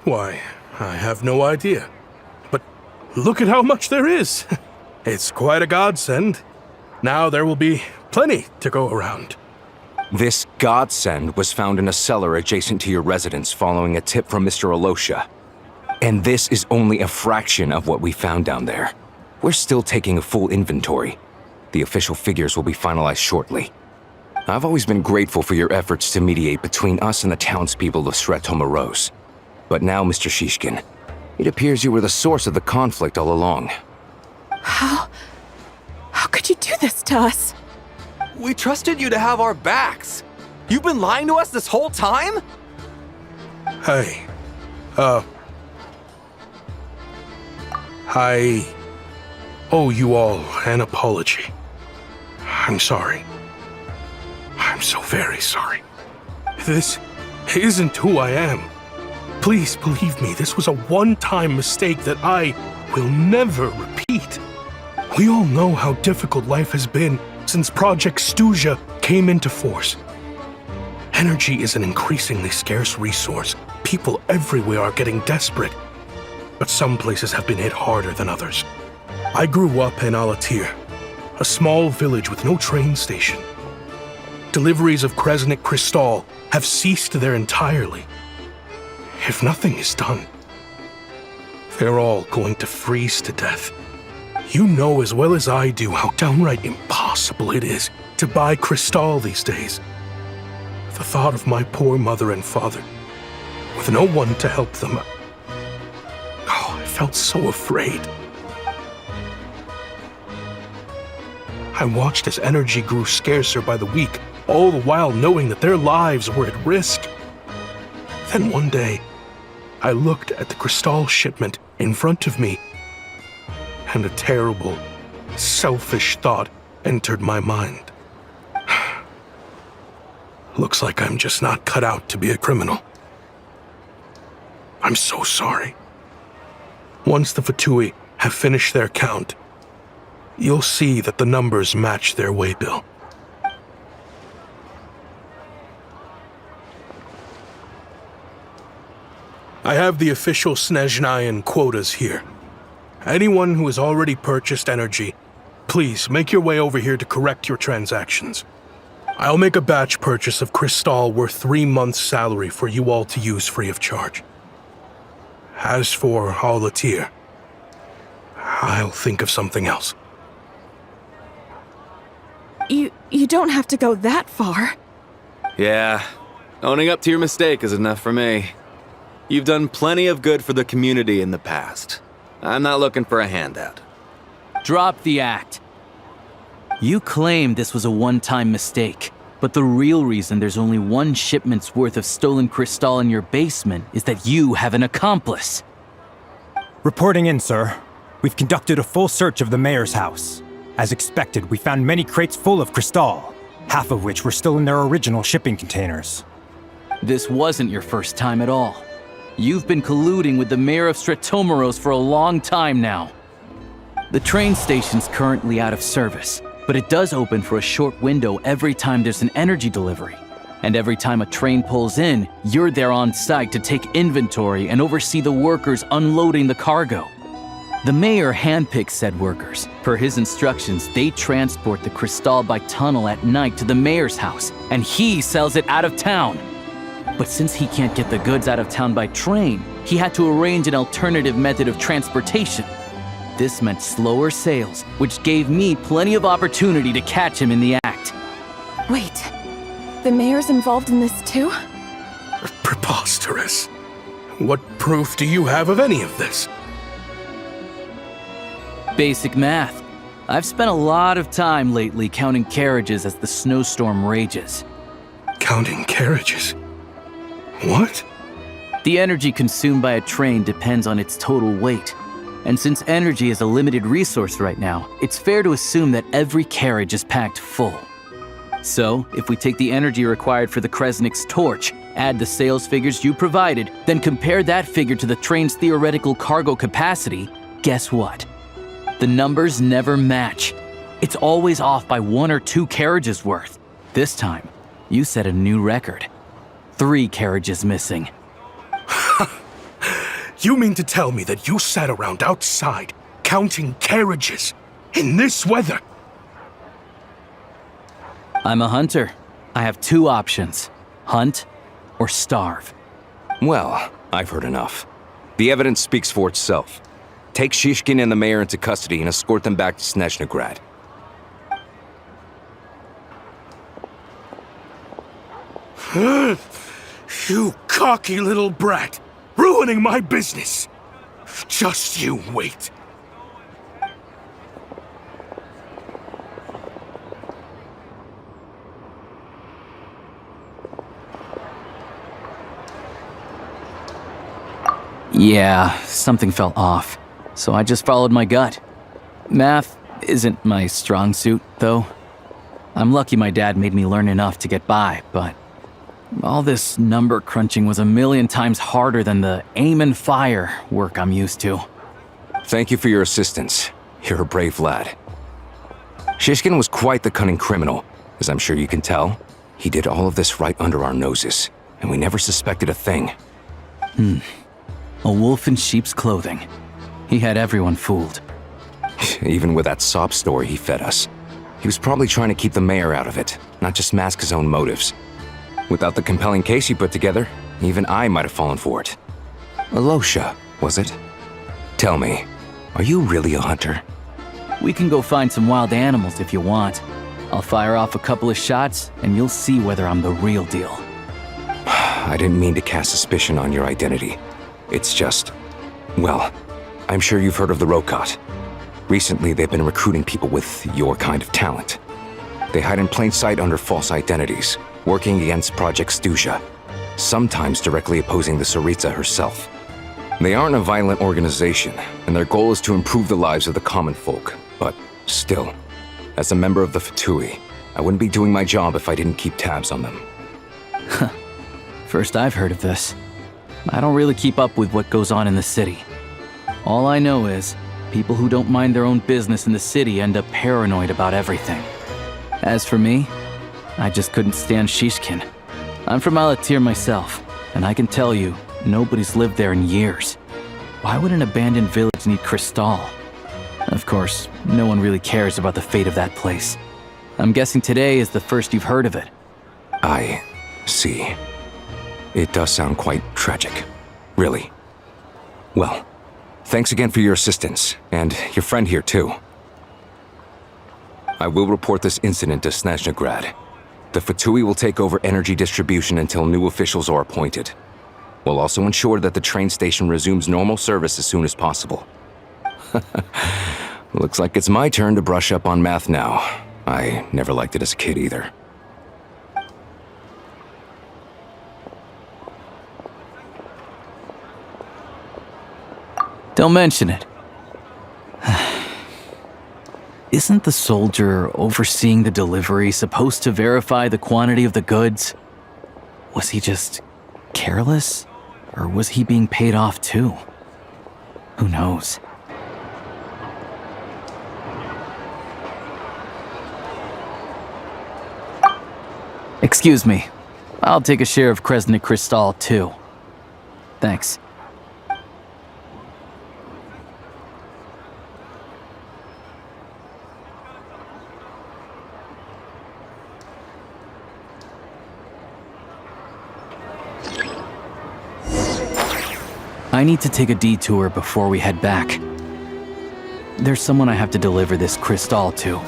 Why, I have no idea. But look at how much there is! It's quite a godsend. Now there will be plenty to go around. This godsend was found in a cellar adjacent to your residence following a tip from Mr. Alosha. And this is only a fraction of what we found down there. We're still taking a full inventory. The official figures will be finalized shortly. I've always been grateful for your efforts to mediate between us and the townspeople of Sretomaros. But now, Mr. Shishkin, it appears you were the source of the conflict all along. How could you do this to us? We trusted you to have our backs. You've been lying to us this whole time? Hey, I owe you all an apology. I'm sorry. I'm so very sorry. This isn't who I am. Please believe me, this was a one-time mistake that I will never repeat. We all know how difficult life has been since Project Stuja came into force. Energy is an increasingly scarce resource. People everywhere are getting desperate. But some places have been hit harder than others. I grew up in Alatir, a small village with no train station. Deliveries of Kresnik Crystal have ceased there entirely. If nothing is done, they're all going to freeze to death. You know as well as I do how downright impossible it is to buy Crystal these days. The thought of my poor mother and father, with no one to help them, I felt so afraid. I watched as energy grew scarcer by the week, all the while knowing that their lives were at risk. Then one day, I looked at the Crystal shipment in front of me, and a terrible, selfish thought entered my mind. Looks like I'm just not cut out to be a criminal. I'm so sorry. Once the Fatui have finished their count, you'll see that the numbers match their waybill. I have the official Snezhnayan quotas here. Anyone who has already purchased energy, please make your way over here to correct your transactions. I'll make a batch purchase of crystal worth 3 months' salary for you all to use free of charge. As for Alatir, I'll think of something else. You don't have to go that far. Yeah, owning up to your mistake is enough for me. You've done plenty of good for the community in the past. I'm not looking for a handout. Drop the act. You claim this was a one-time mistake, but the real reason there's only 1 shipment's worth of stolen crystal in your basement is that you have an accomplice. Reporting in, sir. We've conducted a full search of the mayor's house. As expected, we found many crates full of crystal, half of which were still in their original shipping containers. This wasn't your first time at all. You've been colluding with the mayor of Stratomeros for a long time now. The train station's currently out of service, but it does open for a short window every time there's an energy delivery. And every time a train pulls in, you're there on site to take inventory and oversee the workers unloading the cargo. The mayor handpicks said workers. Per his instructions, they transport the crystal by tunnel at night to the mayor's house, and he sells it out of town. But since he can't get the goods out of town by train, he had to arrange an alternative method of transportation. This meant slower sales, which gave me plenty of opportunity to catch him in the act. Wait, the mayor's involved in this too? Preposterous. What proof do you have of any of this? Basic math. I've spent a lot of time lately counting carriages as the snowstorm rages. Counting carriages? What? The energy consumed by a train depends on its total weight. And since energy is a limited resource right now, it's fair to assume that every carriage is packed full. So, if we take the energy required for the Kresnik's torch, add the sales figures you provided, then compare that figure to the train's theoretical cargo capacity, guess what? The numbers never match. It's always off by 1 or 2 carriages worth. This time, you set a new record. 3 carriages missing. You mean to tell me that you sat around outside, counting carriages, in this weather? I'm a hunter. I have 2 options. Hunt or starve. Well, I've heard enough. The evidence speaks for itself. Take Shishkin and the mayor into custody and escort them back to Snezhnagrad. You cocky little brat! Ruining my business! Just you wait. Yeah, something felt off. So I just followed my gut. Math isn't my strong suit, though. I'm lucky my dad made me learn enough to get by, but all this number crunching was a million times harder than the aim and fire work I'm used to. Thank you for your assistance. You're a brave lad. Shishkin was quite the cunning criminal, as I'm sure you can tell. He did all of this right under our noses, and we never suspected a thing. A wolf in sheep's clothing. He had everyone fooled. Even with that sob story he fed us. He was probably trying to keep the mayor out of it, not just mask his own motives. Without the compelling case he put together, even I might have fallen for it. Alosha, was it? Tell me, are you really a hunter? We can go find some wild animals if you want. I'll fire off a couple of shots, and you'll see whether I'm the real deal. I didn't mean to cast suspicion on your identity. It's just... well, I'm sure you've heard of the Rokot. Recently, they've been recruiting people with your kind of talent. They hide in plain sight under false identities, working against Project Stuzha, sometimes directly opposing the Tsaritsa herself. They aren't a violent organization, and their goal is to improve the lives of the common folk. But still, as a member of the Fatui, I wouldn't be doing my job if I didn't keep tabs on them. First I've heard of this. I don't really keep up with what goes on in the city. All I know is, people who don't mind their own business in the city end up paranoid about everything. As for me, I just couldn't stand Shishkin. I'm from Alatir myself, and I can tell you, Nobody's lived there in years. Why would an abandoned village need Crystal? Of course, no one really cares about the fate of that place. I'm guessing today is the first you've heard of it. I see. It does sound quite tragic. Really. Well, thanks again for your assistance, and your friend here too. I will report this incident to Snezhnaya. The Fatui will take over energy distribution until new officials are appointed. We'll also ensure that the train station resumes normal service as soon as possible. Looks like it's my turn to brush up on math now. I never liked it as a kid either. Don't mention it. Isn't the soldier overseeing the delivery supposed to verify the quantity of the goods? Was he just careless? Or was he being paid off too? Who knows? Excuse me. I'll take a share of Kresnik Crystal too. Thanks. I need to take a detour before we head back. There's someone I have to deliver this crystal to.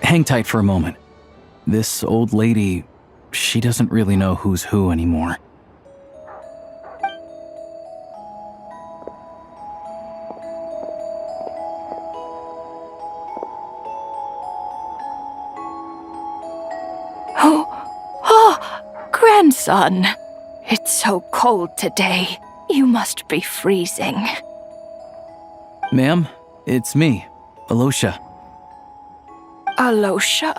Hang tight for a moment. This old lady, she doesn't really know who's who anymore. Grandson. It's so cold today. You must be freezing. Ma'am, it's me, Alosha. Alosha?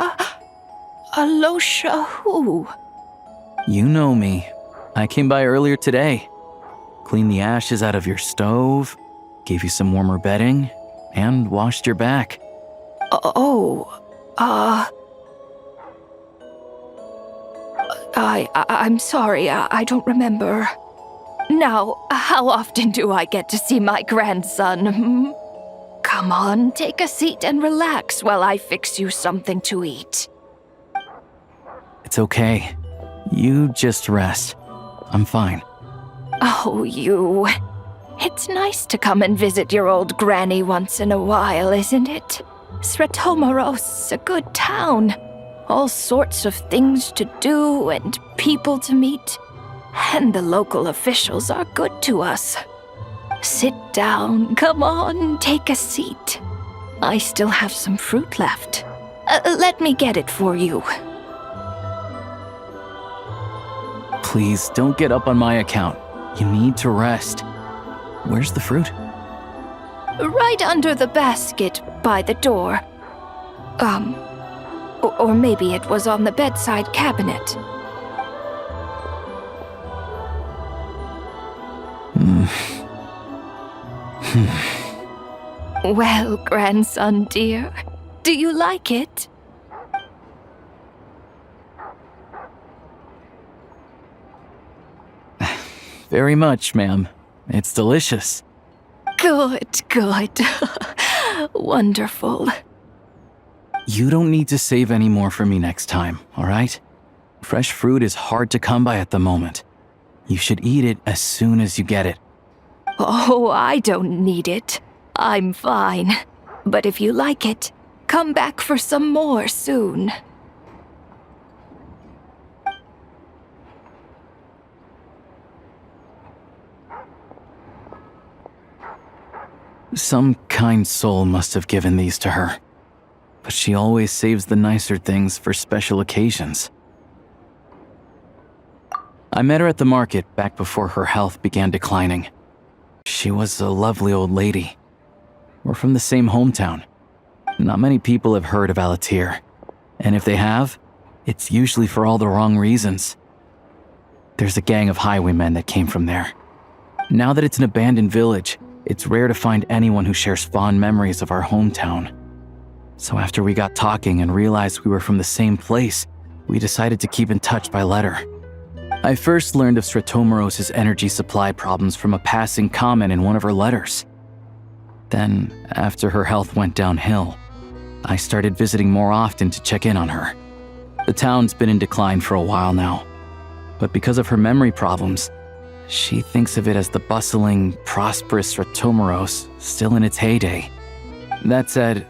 Alosha who? You know me. I came by earlier today. Cleaned the ashes out of your stove, gave you some warmer bedding, and washed your back. I'm sorry, I don't remember. Now, how often do I get to see my grandson? Come on, take a seat and relax while I fix you something to eat. It's okay. You just rest. I'm fine. Oh, you. It's nice to come and visit your old granny once in a while, isn't it? Svetomiros's a good town. All sorts of things to do and people to meet. And the local officials are good to us. Sit down, come on, take a seat. I still have some fruit left. Let me get it for you. Please, don't get up on my account. You need to rest. Where's the fruit? Right under the basket by the door. Or maybe it was on the bedside cabinet. Well, grandson dear, do you like it? Very much, ma'am. It's delicious. Good, good. Wonderful. You don't need to save any more for me next time, all right? Fresh fruit is hard to come by at the moment. You should eat it as soon as you get it. Oh, I don't need it. I'm fine. But if you like it, come back for some more soon. Some kind soul must have given these to her. but she always saves the nicer things for special occasions. I met her at the market back before her health began declining. She was a lovely old lady. We're from the same hometown. Not many people have heard of Alatir, and if they have, it's usually for all the wrong reasons. There's a gang of highwaymen that came from there. Now that it's an abandoned village, it's rare to find anyone who shares fond memories of our hometown. So after we got talking and realized we were from the same place, we decided to keep in touch by letter. I first learned of Stratomoros's energy supply problems from a passing comment in one of her letters. Then, after her health went downhill, I started visiting more often to check in on her. The town's been in decline for a while now, but because of her memory problems, she thinks of it as the bustling, prosperous Stratomoros still in its heyday. That said,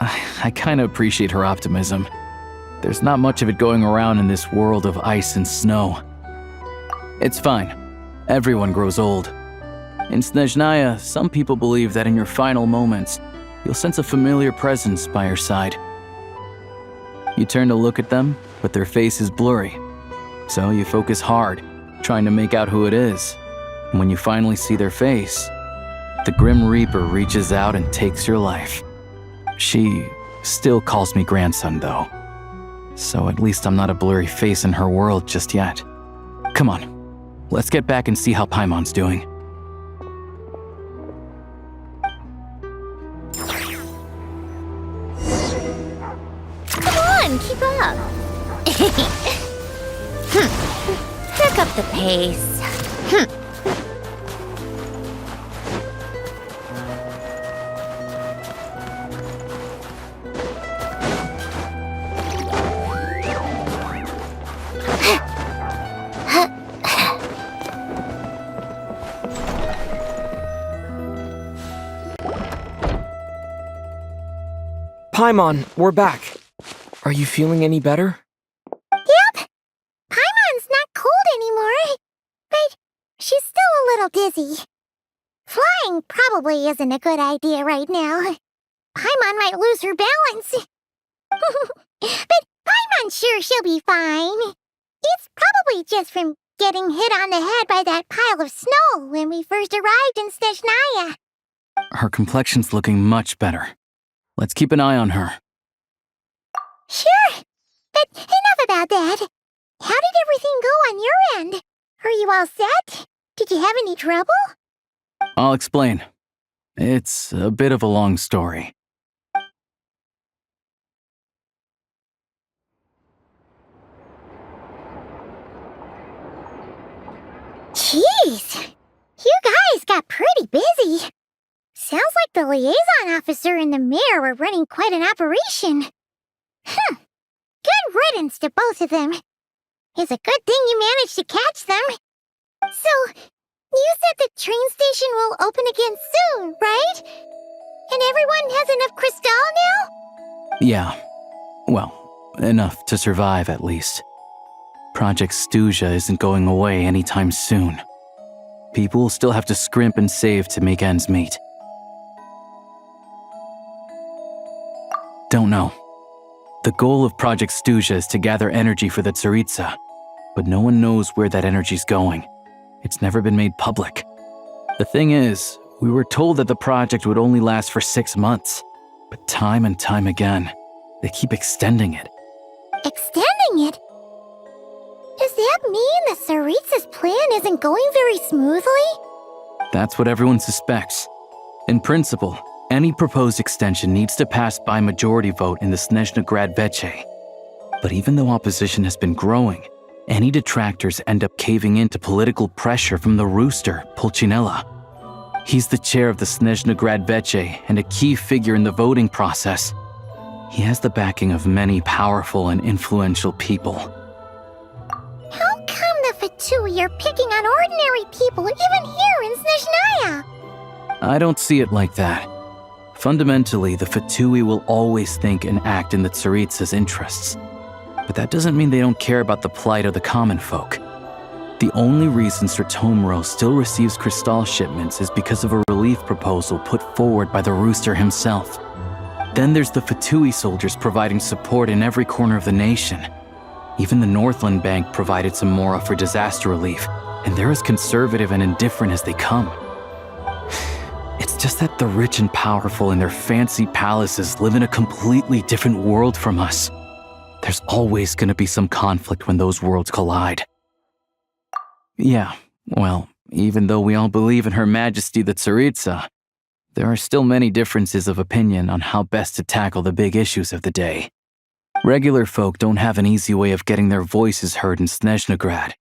I kinda appreciate her optimism. There's not much of it going around in this world of ice and snow. It's fine. Everyone grows old. In Snezhnaya, some people believe that in your final moments, you'll sense a familiar presence by your side. You turn to look at them, but their face is blurry. So you focus hard, trying to make out who it is. And when you finally see their face, the Grim Reaper reaches out and takes your life. She still calls me grandson, though. So at least I'm not a blurry face in her world just yet. Come on, let's get back and see how Paimon's doing. Keep up. Pick up the pace. Paimon, we're back. Are you feeling any better? Yep. Paimon's not cold anymore, but she's still a little dizzy. Flying probably isn't a good idea right now. Paimon might lose her balance. But Paimon's sure she'll be fine. It's probably just from getting hit on the head by that pile of snow when we first arrived in Snezhnaya. Her complexion's looking much better. Let's keep an eye on her. Sure, but enough about that. How did everything go on your end? Are you all set? Did you have any trouble? I'll explain. It's a bit of a long story. Jeez, you guys got pretty busy. Sounds like the liaison officer and the mayor were running quite an operation. Good riddance to both of them. It's a good thing you managed to catch them. So, you said the train station will open again soon, right? And everyone has enough crystal now? Yeah. Well, enough to survive at least. Project Snezhnaya isn't going away anytime soon. People will still have to scrimp and save to make ends meet. Don't know. The goal of Project Snezhnaya is to gather energy for the Tsaritsa, but no one knows where that energy's going. It's never been made public. The thing is, we were told that the project would only last for 6 months, but time and time again, they keep extending it. Extending it? Does that mean the Tsaritsa's plan isn't going very smoothly? That's what everyone suspects. In principle, any proposed extension needs to pass by majority vote in the Snezhnaya VII. But even though opposition has been growing, any detractors end up caving into political pressure from the rooster, Pulcinella. He's the chair of the Snezhnaya VII and a key figure in the voting process. He has the backing of many powerful and influential people. How come the Fatui are picking on ordinary people even here in Snezhnaya? I don't see it like that. Fundamentally, the Fatui will always think and act in the Tsaritsa's interests. But that doesn't mean they don't care about the plight of the common folk. The only reason Stratomoros still receives crystal shipments is because of a relief proposal put forward by the rooster himself. then there's the Fatui soldiers providing support in every corner of the nation. Even the Northland Bank provided some mora for disaster relief, and they're as conservative and indifferent as they come. It's just that the rich and powerful in their fancy palaces live in a completely different world from us. There's always gonna be some conflict when those worlds collide. Yeah, well, even though we all believe in Her Majesty the Tsaritsa, there are still many differences of opinion on how best to tackle the big issues of the day. Regular folk don't have an easy way of getting their voices heard in Snezhnagrad,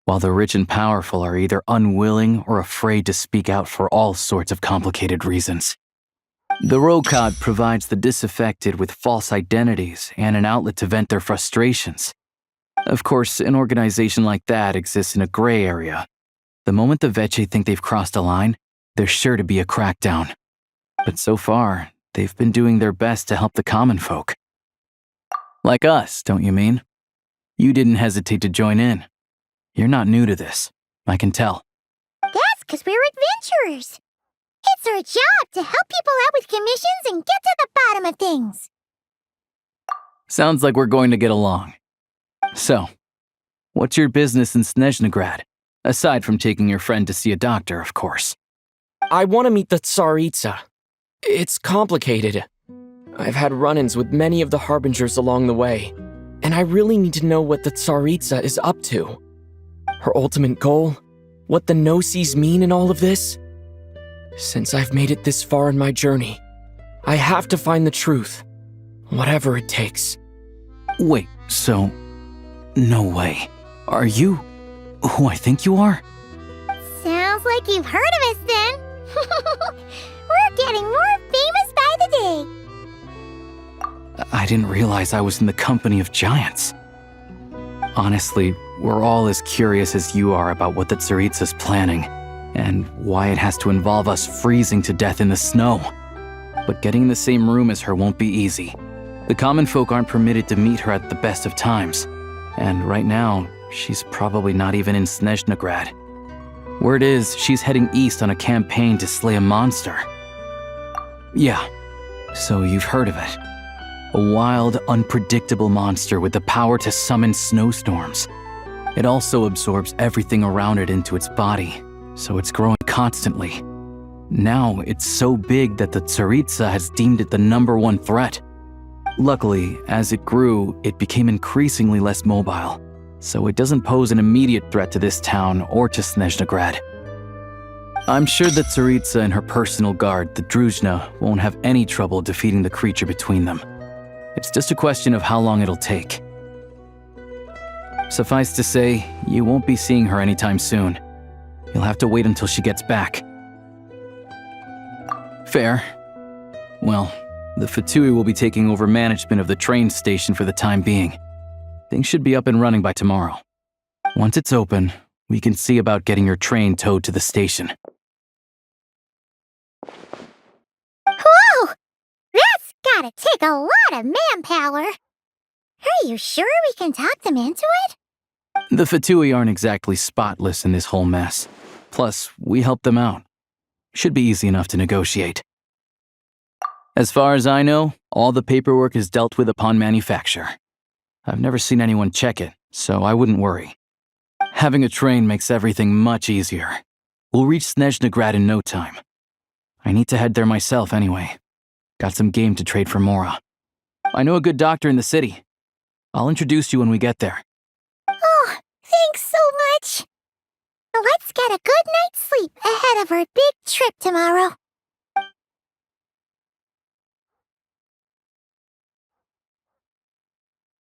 while the rich and powerful are either unwilling or afraid to speak out for all sorts of complicated reasons. The Rokad provides the disaffected with false identities and an outlet to vent their frustrations. Of course, an organization like that exists in a gray area. The moment the Veche think they've crossed a line, there's sure to be a crackdown. But so far, they've been doing their best to help the common folk. Like us, don't you mean? You didn't hesitate to join in. You're not new to this, I can tell. That's 'cause we're adventurers. It's our job to help people out with commissions and get to the bottom of things. Sounds like we're going to get along. So, what's your business in Snezhnagrad? Aside from taking your friend to see a doctor, of course. I want to meet the Tsaritsa. It's complicated. I've had run-ins with many of the Harbingers along the way, and I really need to know what the Tsaritsa is up to. Her ultimate goal? What the Gnosis mean in all of this? Since I've made it this far in my journey, I have to find the truth, whatever it takes. Wait, so... No way. Are you who I think you are? Sounds like you've heard of us then. We're getting more famous by the day. I didn't realize I was in the company of giants. Honestly, we're all as curious as you are about what the Tsaritsa's planning, and why it has to involve us freezing to death in the snow. But getting in the same room as her won't be easy. The common folk aren't permitted to meet her at the best of times, and right now, she's probably not even in Snezhnagrad. Word is, she's heading east on a campaign to slay a monster. Yeah, so you've heard of it. A wild, unpredictable monster with the power to summon snowstorms. It also absorbs everything around it into its body, so it's growing constantly. Now, it's so big that the Tsaritsa has deemed it the #1 threat. Luckily, as it grew, it became increasingly less mobile, so it doesn't pose an immediate threat to this town or to Snezhnagrad. I'm sure that Tsaritsa and her personal guard, the Druzhna, won't have any trouble defeating the creature between them. It's just a question of how long it'll take. Suffice to say, you won't be seeing her anytime soon. You'll have to wait until she gets back. Fair. Well, the Fatui will be taking over management of the train station for the time being. Things should be up and running by tomorrow. Once it's open, we can see about getting your train towed to the station. Whoa! That's gotta take a lot of manpower. Are you sure we can talk them into it? The Fatui aren't exactly spotless in this whole mess. Plus, we helped them out. Should be easy enough to negotiate. As far as I know, all the paperwork is dealt with upon manufacture. I've never seen anyone check it, so I wouldn't worry. Having a train makes everything much easier. We'll reach Snezhnagrad in no time. I need to head there myself anyway. Got some game to trade for Mora. I know a good doctor in the city. I'll introduce you when we get there. Oh, thanks so much. Let's get a good night's sleep ahead of our big trip tomorrow.